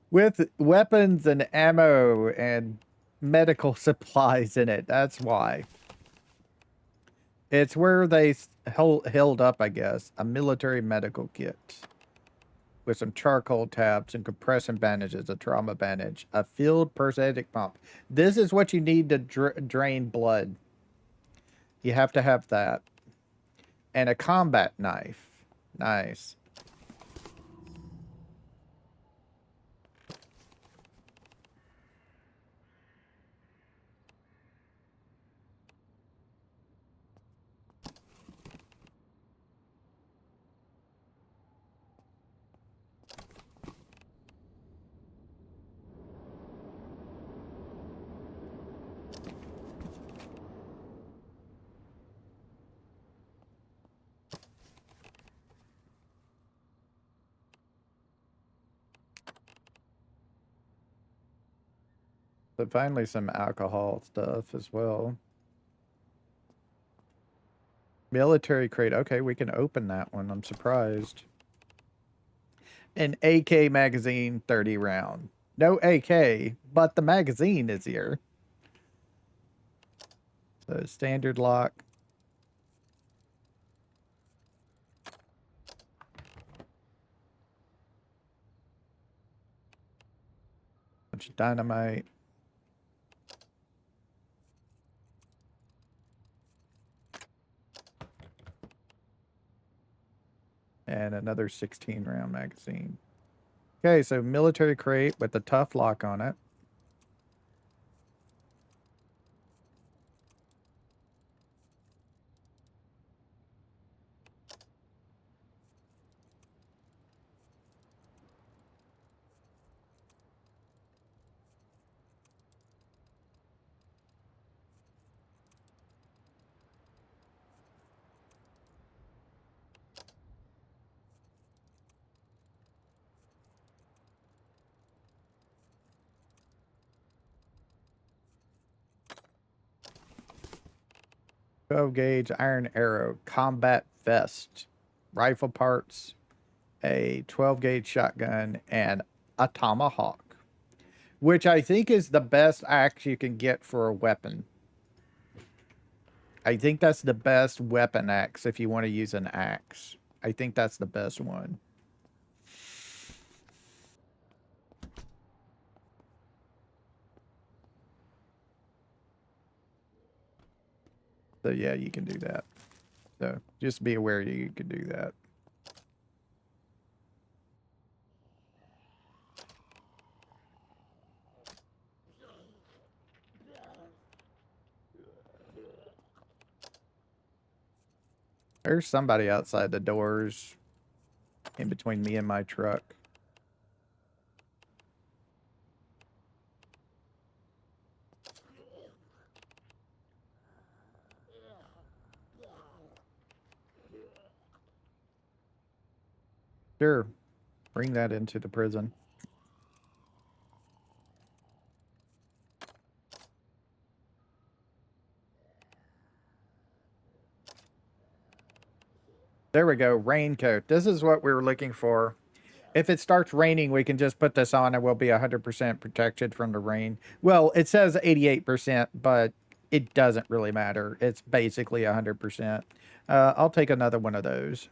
Speaker 1: With weapons and ammo and medical supplies in it. That's why. It's where they held up, I guess. A military medical kit. With some charcoal tabs and compression bandages, a trauma bandage, a field prosthetic pump. This is what you need to drain blood. You have to have that. And a combat knife. Nice. But finally some alcohol stuff as well. Military crate. Okay, we can open that one. I'm surprised. An AK magazine, 30 round. No AK, but the magazine is here. So standard lock. Bunch of dynamite. And another 16 round magazine. Okay, so military crate with the tough lock on it. Twelve gauge iron arrow combat vest, rifle parts, a 12 gauge shotgun, and a tomahawk, which I think is the best axe you can get for a weapon. I think that's the best weapon axe if you want to use an axe. I think that's the best one. So yeah, you can do that. So just be aware you can do that. There's somebody outside the doors in between me and my truck. Sure. Bring that into the prison. There we go. Raincoat. This is what we were looking for. If it starts raining, we can just put this on and we'll be 100% protected from the rain. Well, it says 88%, but it doesn't really matter. It's basically 100%. I'll take another one of those.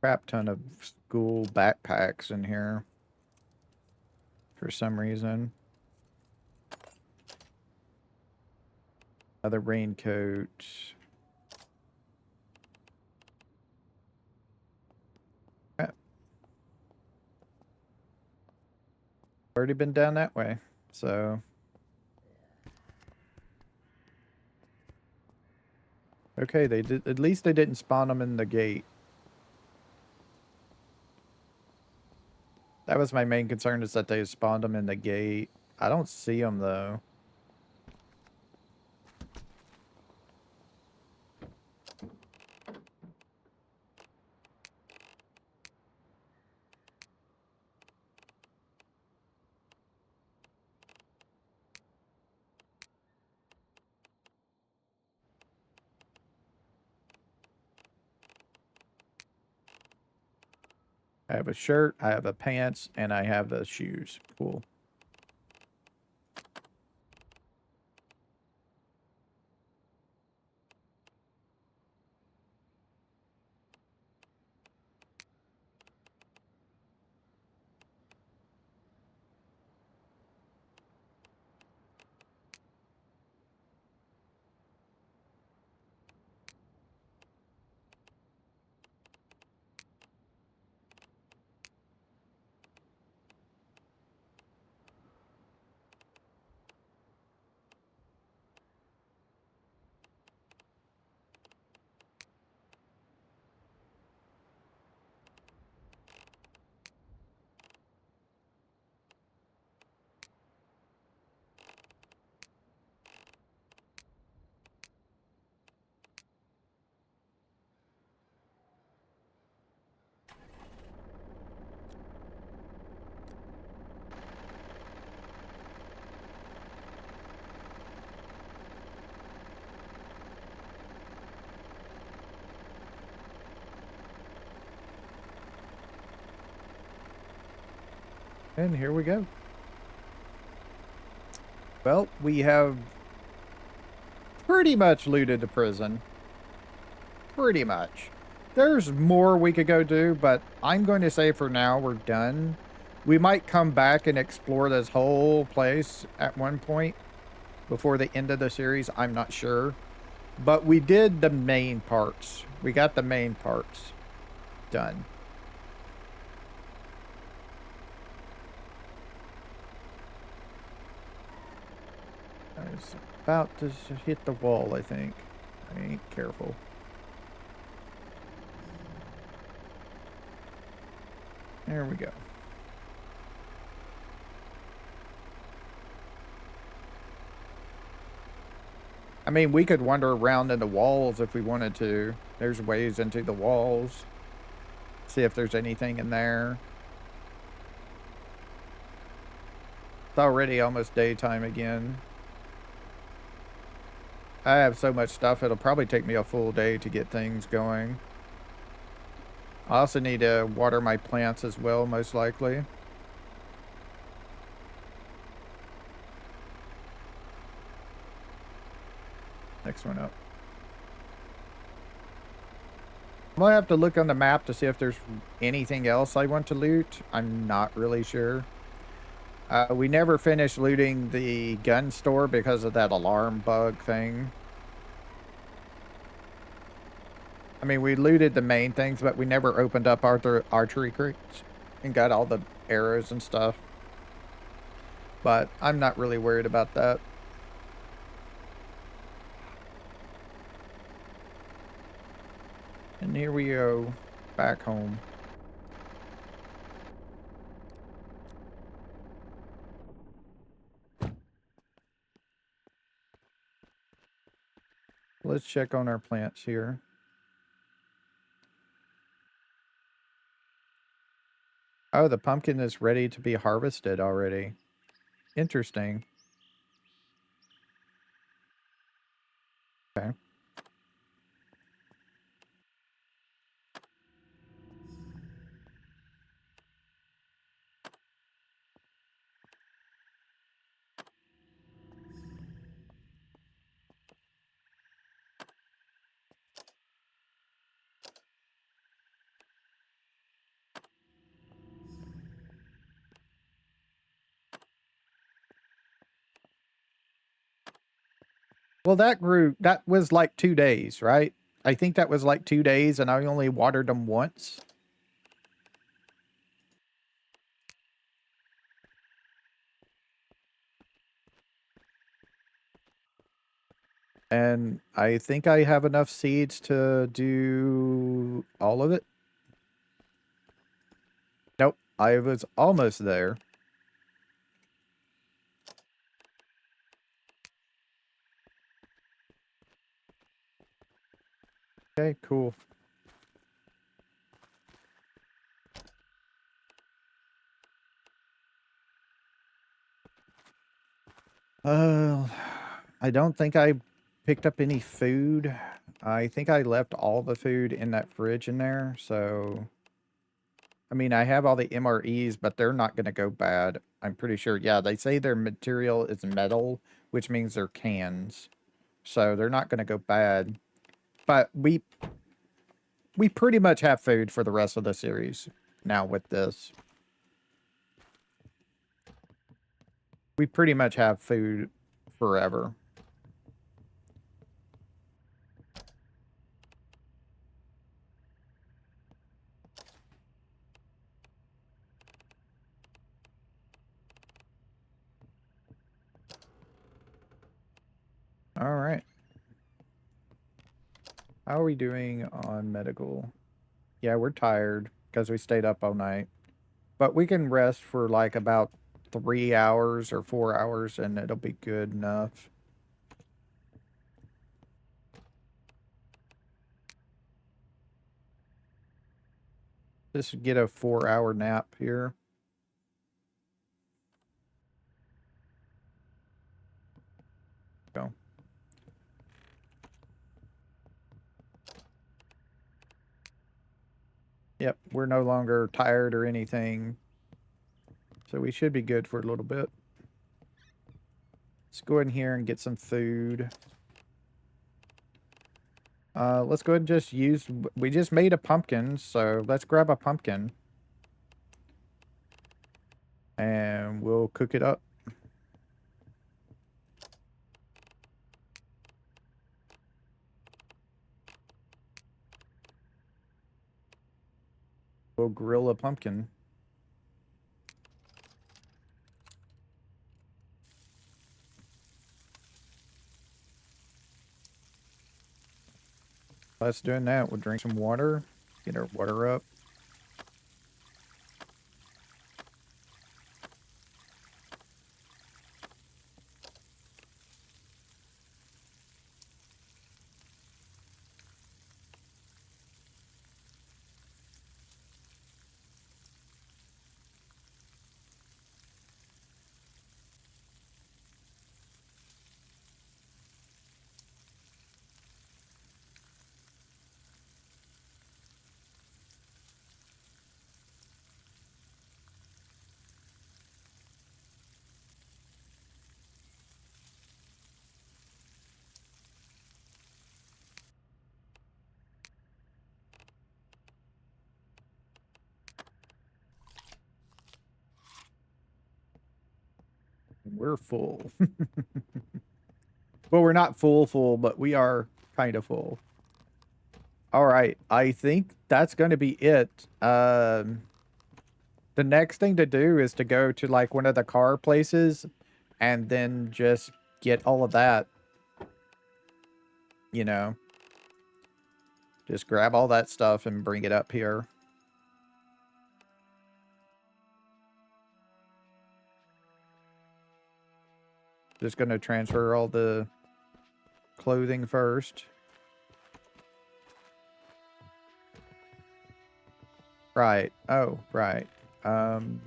Speaker 1: Crap ton of school backpacks in here for some reason. Another raincoat. Crap. Already been down that way, so. Okay, they did. At least they didn't spawn them in the gate. That was my main concern, is that they spawned them in the gate. I don't see them, though. I have a shirt, I have a pants, and I have the shoes. Cool. And here we go. Well, we have pretty much looted the prison. Pretty much. There's more we could go do, but I'm going to say for now we're done. We might come back and explore this whole place at one point before the end of the series. I'm not sure. But we did the main parts. We got the main parts done. I was about to hit the wall, I think. I ain't careful. There we go. I mean, we could wander around in the walls if we wanted to. There's ways into the walls. See if there's anything in there. It's already almost daytime again. I have so much stuff, it'll probably take me a full day to get things going. I also need to water my plants as well, most likely. Next one up. I'm gonna have to look on the map to see if there's anything else I want to loot. I'm not really sure. We never finished looting the gun store because of that alarm bug thing. I mean, we looted the main things, but we never opened up archery crates and got all the arrows and stuff. But I'm not really worried about that. And here we go, back home. Let's check on our plants here. Oh, the pumpkin is ready to be harvested already. Interesting. Okay. Well, that was like 2 days, right? I think that was like 2 days, and I only watered them once. And I think I have enough seeds to do all of it. Nope, I was almost there. Okay, cool. Uh, I don't think I picked up any food. I think I left all the food in that fridge in there, so... I mean, I have all the MREs, but they're not going to go bad. I'm pretty sure. Yeah, they say their material is metal, which means they're cans. So they're not going to go bad. But we pretty much have food for the rest of the series now with this. We pretty much have food forever. All right. How are we doing on medical? Yeah, we're tired because we stayed up all night. But we can rest for like about 3 hours or 4 hours and it'll be good enough. Just get a 4-hour nap here. Go. Yep, we're no longer tired or anything. So we should be good for a little bit. Let's go in here and get some food. Let's go ahead and just use... We just made a pumpkin, so let's grab a pumpkin. And we'll cook it up. We'll grill a pumpkin. Let's doing that. We'll drink some water. Get our water up. we're full. Well, we're not full, but we are kind of full. All right, I think that's going to be it. The next thing to do is to go to like one of the car places and then just get all of that, you know. Just grab all that stuff and bring it up here. Just going to transfer all the clothing first. Right. Oh, right. 5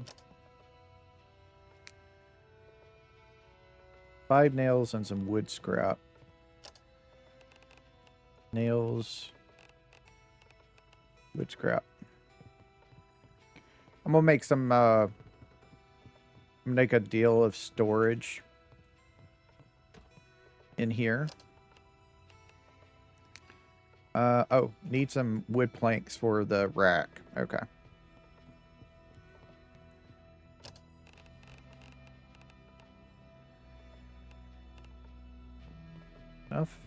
Speaker 1: nails and some wood scrap. Nails. Wood scrap. I'm gonna make some, make a deal of storage in here. Oh, need some wood planks for the rack. Okay. Enough.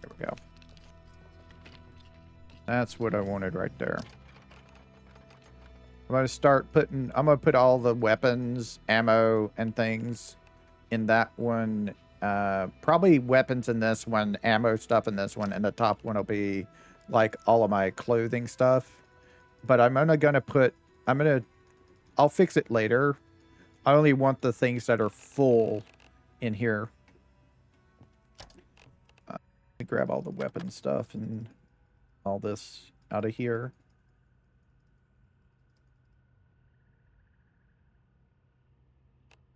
Speaker 1: There we go. That's what I wanted right there. I'm gonna put all the weapons, ammo, and things in that one. Probably weapons in this one, ammo stuff in this one, and the top one will be like all of my clothing stuff. But I'm only gonna put, I'll fix it later. I only want the things that are full in here. Let me grab all the weapon stuff and all this out of here.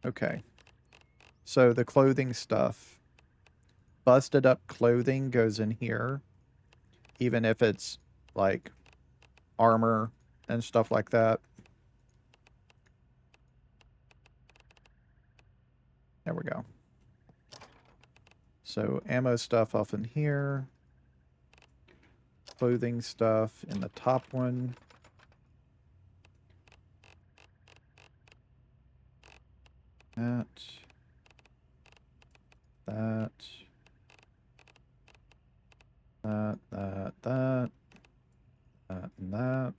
Speaker 1: Okay. So the clothing stuff, busted up clothing goes in here, even if it's like armor and stuff like that. There we go. So ammo stuff off in here. Clothing stuff in the top one. That. That. That. That. And that.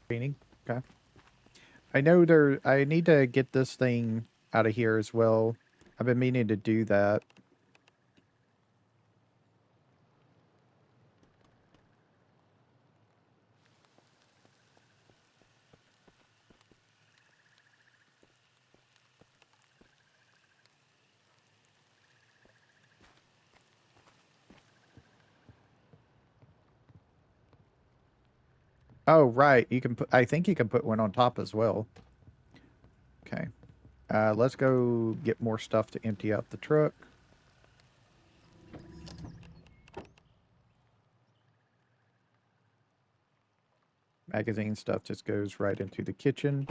Speaker 1: Painting. Okay. I need to get this thing out of here as well. I've been meaning to do that. Oh, right. You can put, I think you can put one on top as well. Let's go get more stuff to empty out the truck. Magazine stuff just goes right into the kitchen.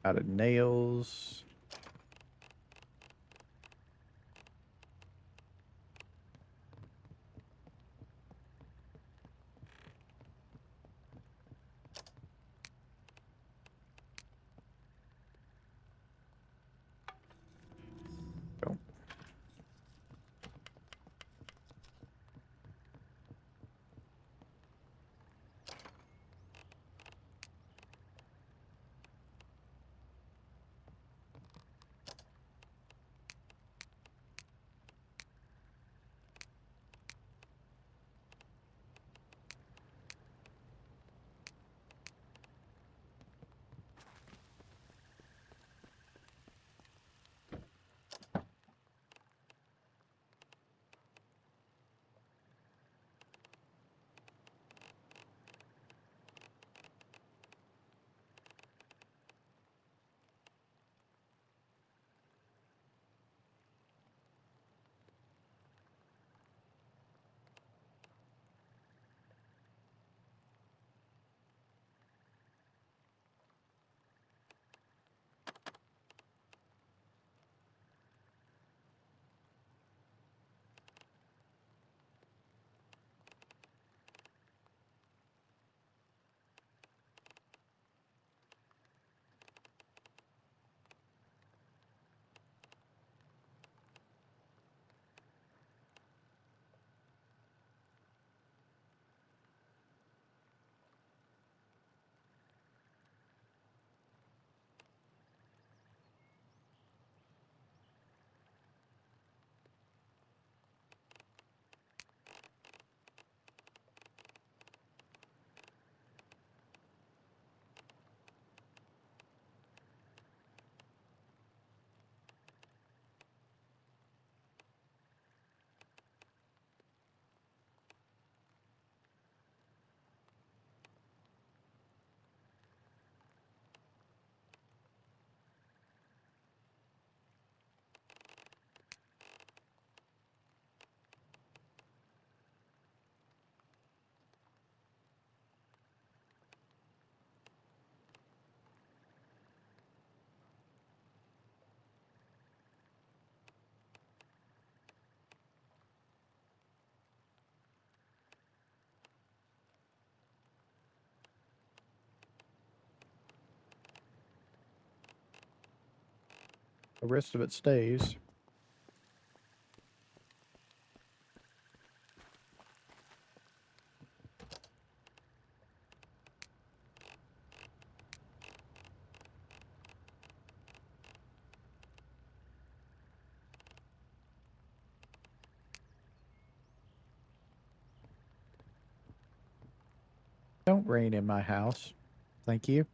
Speaker 1: Out of nails. Go. The rest of it stays. Don't rain in my house. Thank you.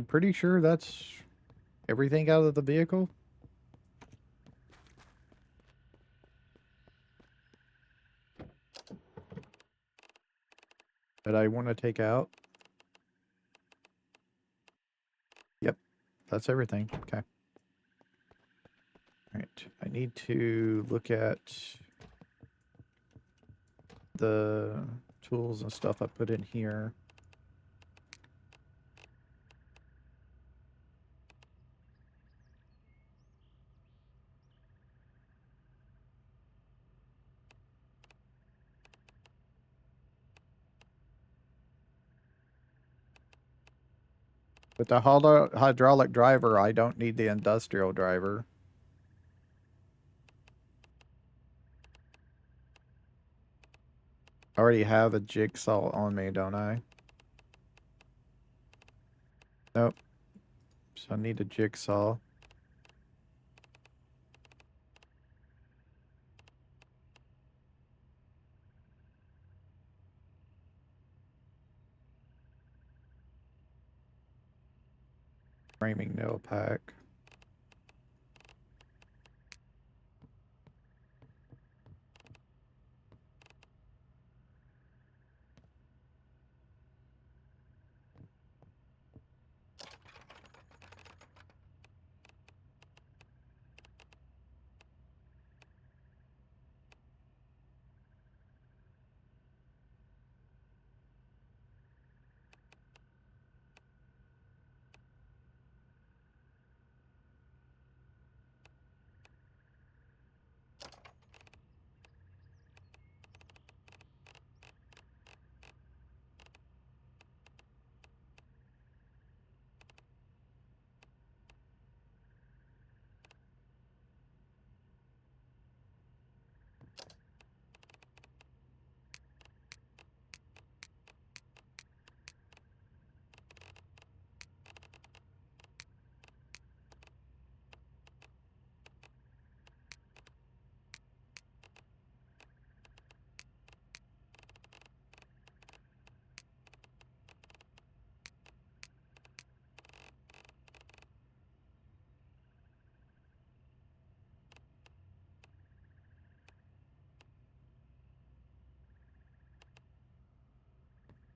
Speaker 1: I'm pretty sure that's everything out of the vehicle. That I want to take out. Yep, that's everything. Okay. All right. I need to look at the tools and stuff I put in here. With the hydraulic driver, I don't need the industrial driver. I already have a jigsaw on me, don't I? Nope. So I need a jigsaw. Framing nail pack.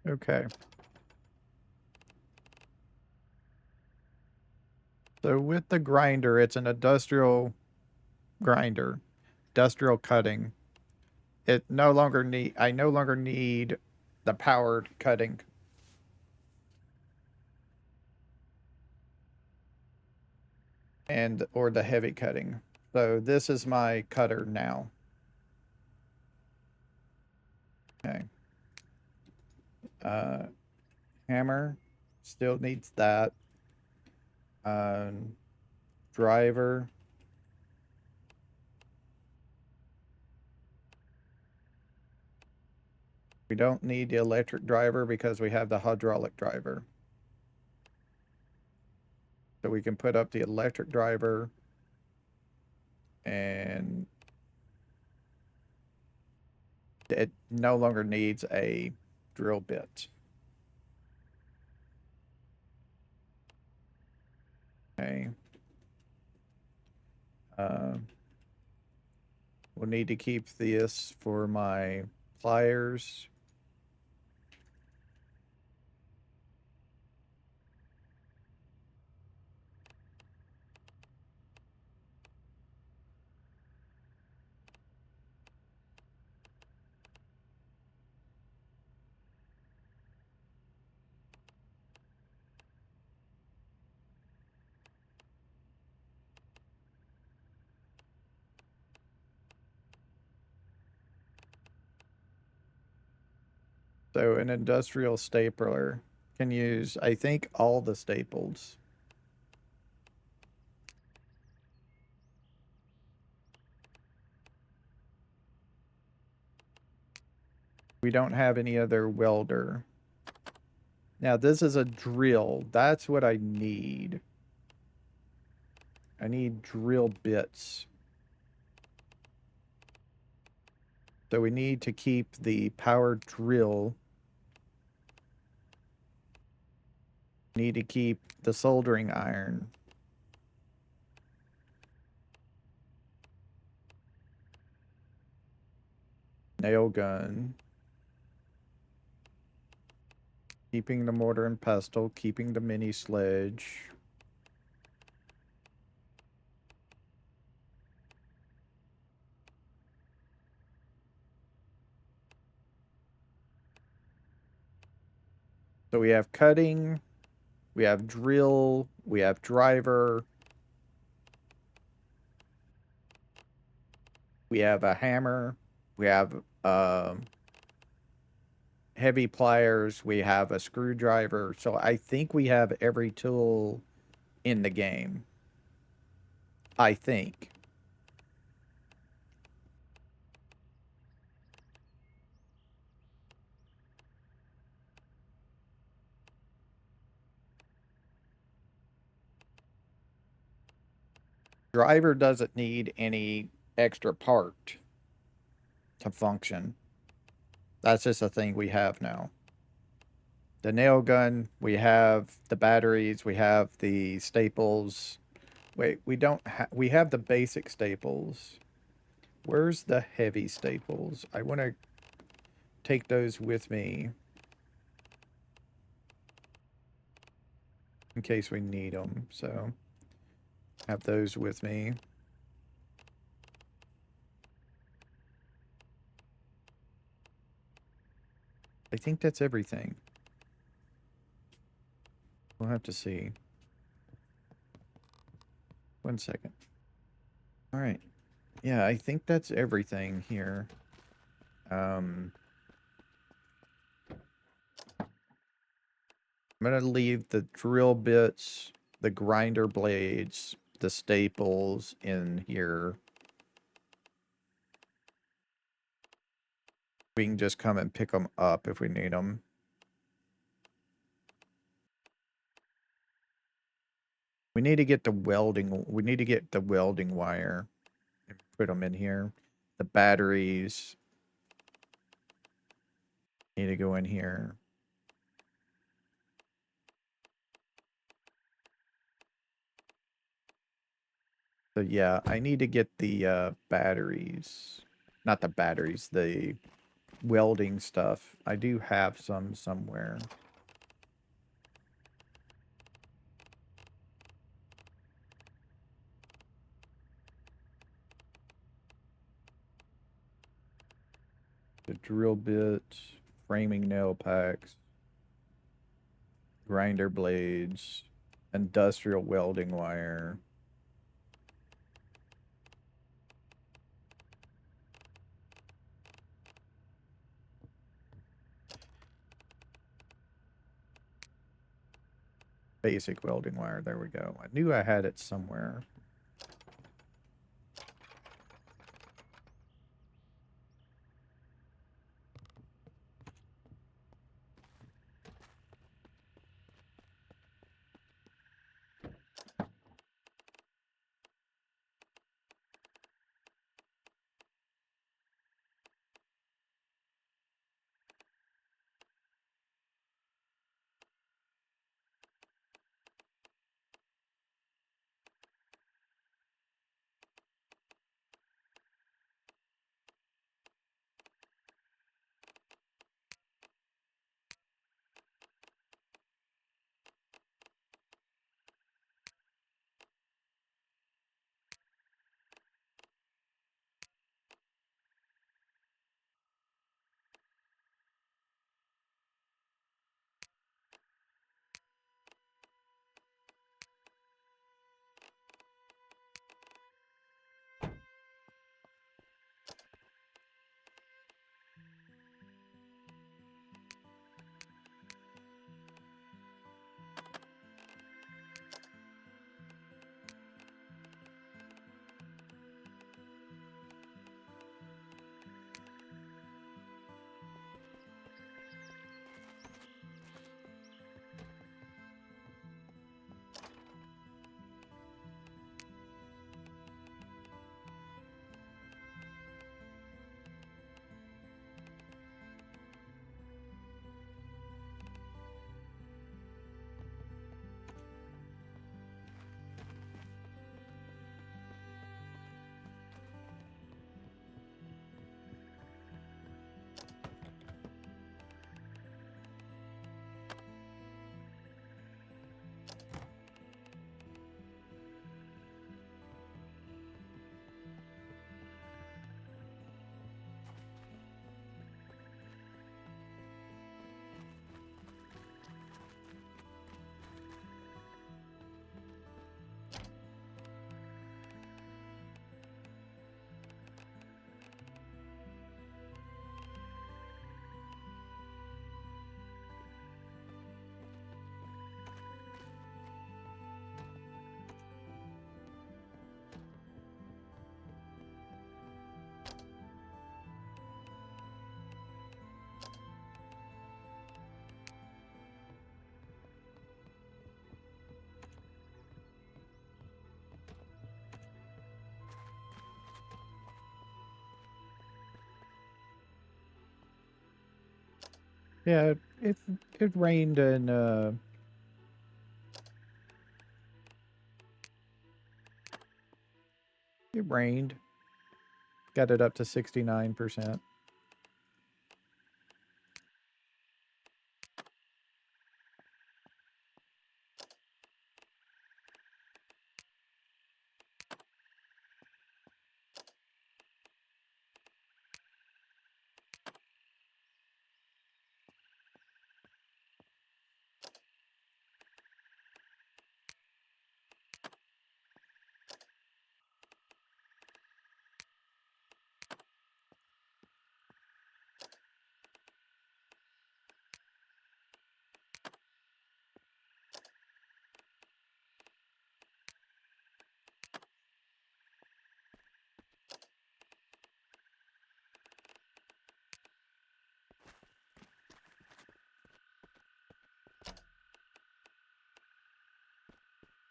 Speaker 1: Okay. So with the grinder, it's an industrial grinder, industrial cutting. I no longer need the powered cutting or the heavy cutting. So this is my cutter now. Okay. Uh, Hammer still needs that. Um, Driver. We don't need the electric driver because we have the hydraulic driver. So we can put up the electric driver and it no longer needs a drill bit. Okay. We'll need to keep this for my pliers. So an industrial stapler can use, I think, all the staples. We don't have any other welder. Now this is a drill. That's what I need. I need drill bits. So we need to keep the power drill. Need to keep the soldering iron. Nail gun. Keeping the mortar and pestle. Keeping the mini sledge. So we have cutting, we have drill, we have driver, we have a hammer, we have heavy pliers, we have a screwdriver. So I think we have every tool in the game. I think. Driver doesn't need any extra part to function. That's just a thing we have now. The nail gun, we have the batteries, we have the staples. Wait, we don't we have the basic staples. Where's the heavy staples? I want to take those with me in case we need them. So have those with me. I think that's everything. We'll have to see. 1 second. All right. Yeah, I think that's everything here. I'm going to leave the drill bits, the grinder blades, the staples in here. We can just come and pick them up if we need them. We need to get the welding. We need to get the welding wire and put them in here. The batteries need to go in here. So yeah, I need to get the batteries. Not the batteries, the welding stuff. I do have some somewhere. The drill bits, framing nail packs, grinder blades, industrial welding wire. Basic welding wire. There we go. I knew I had it somewhere. Yeah, it rained and it rained. Got it up to 69%.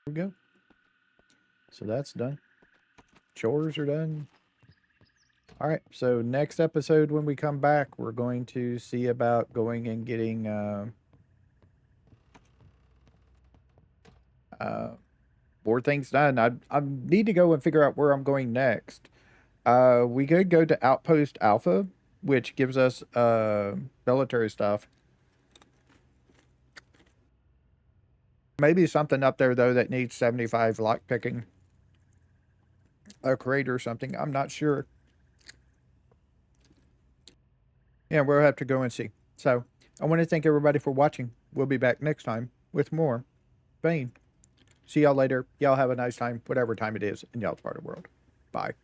Speaker 1: There we go. So that's done. Chores are done. All right. So next episode, when we come back, we're going to see about going and getting uh, more things done. I need to go and figure out where I'm going next. We could go to Outpost Alpha, which gives us military stuff. Maybe something up there though that needs 75 lock picking, a crate or something. I'm not sure. Yeah, we'll have to go and see. So I want to thank everybody for watching. We'll be back next time with more Bane. See y'all later. Y'all have a nice time, whatever time it is in y'all's part of the world. Bye.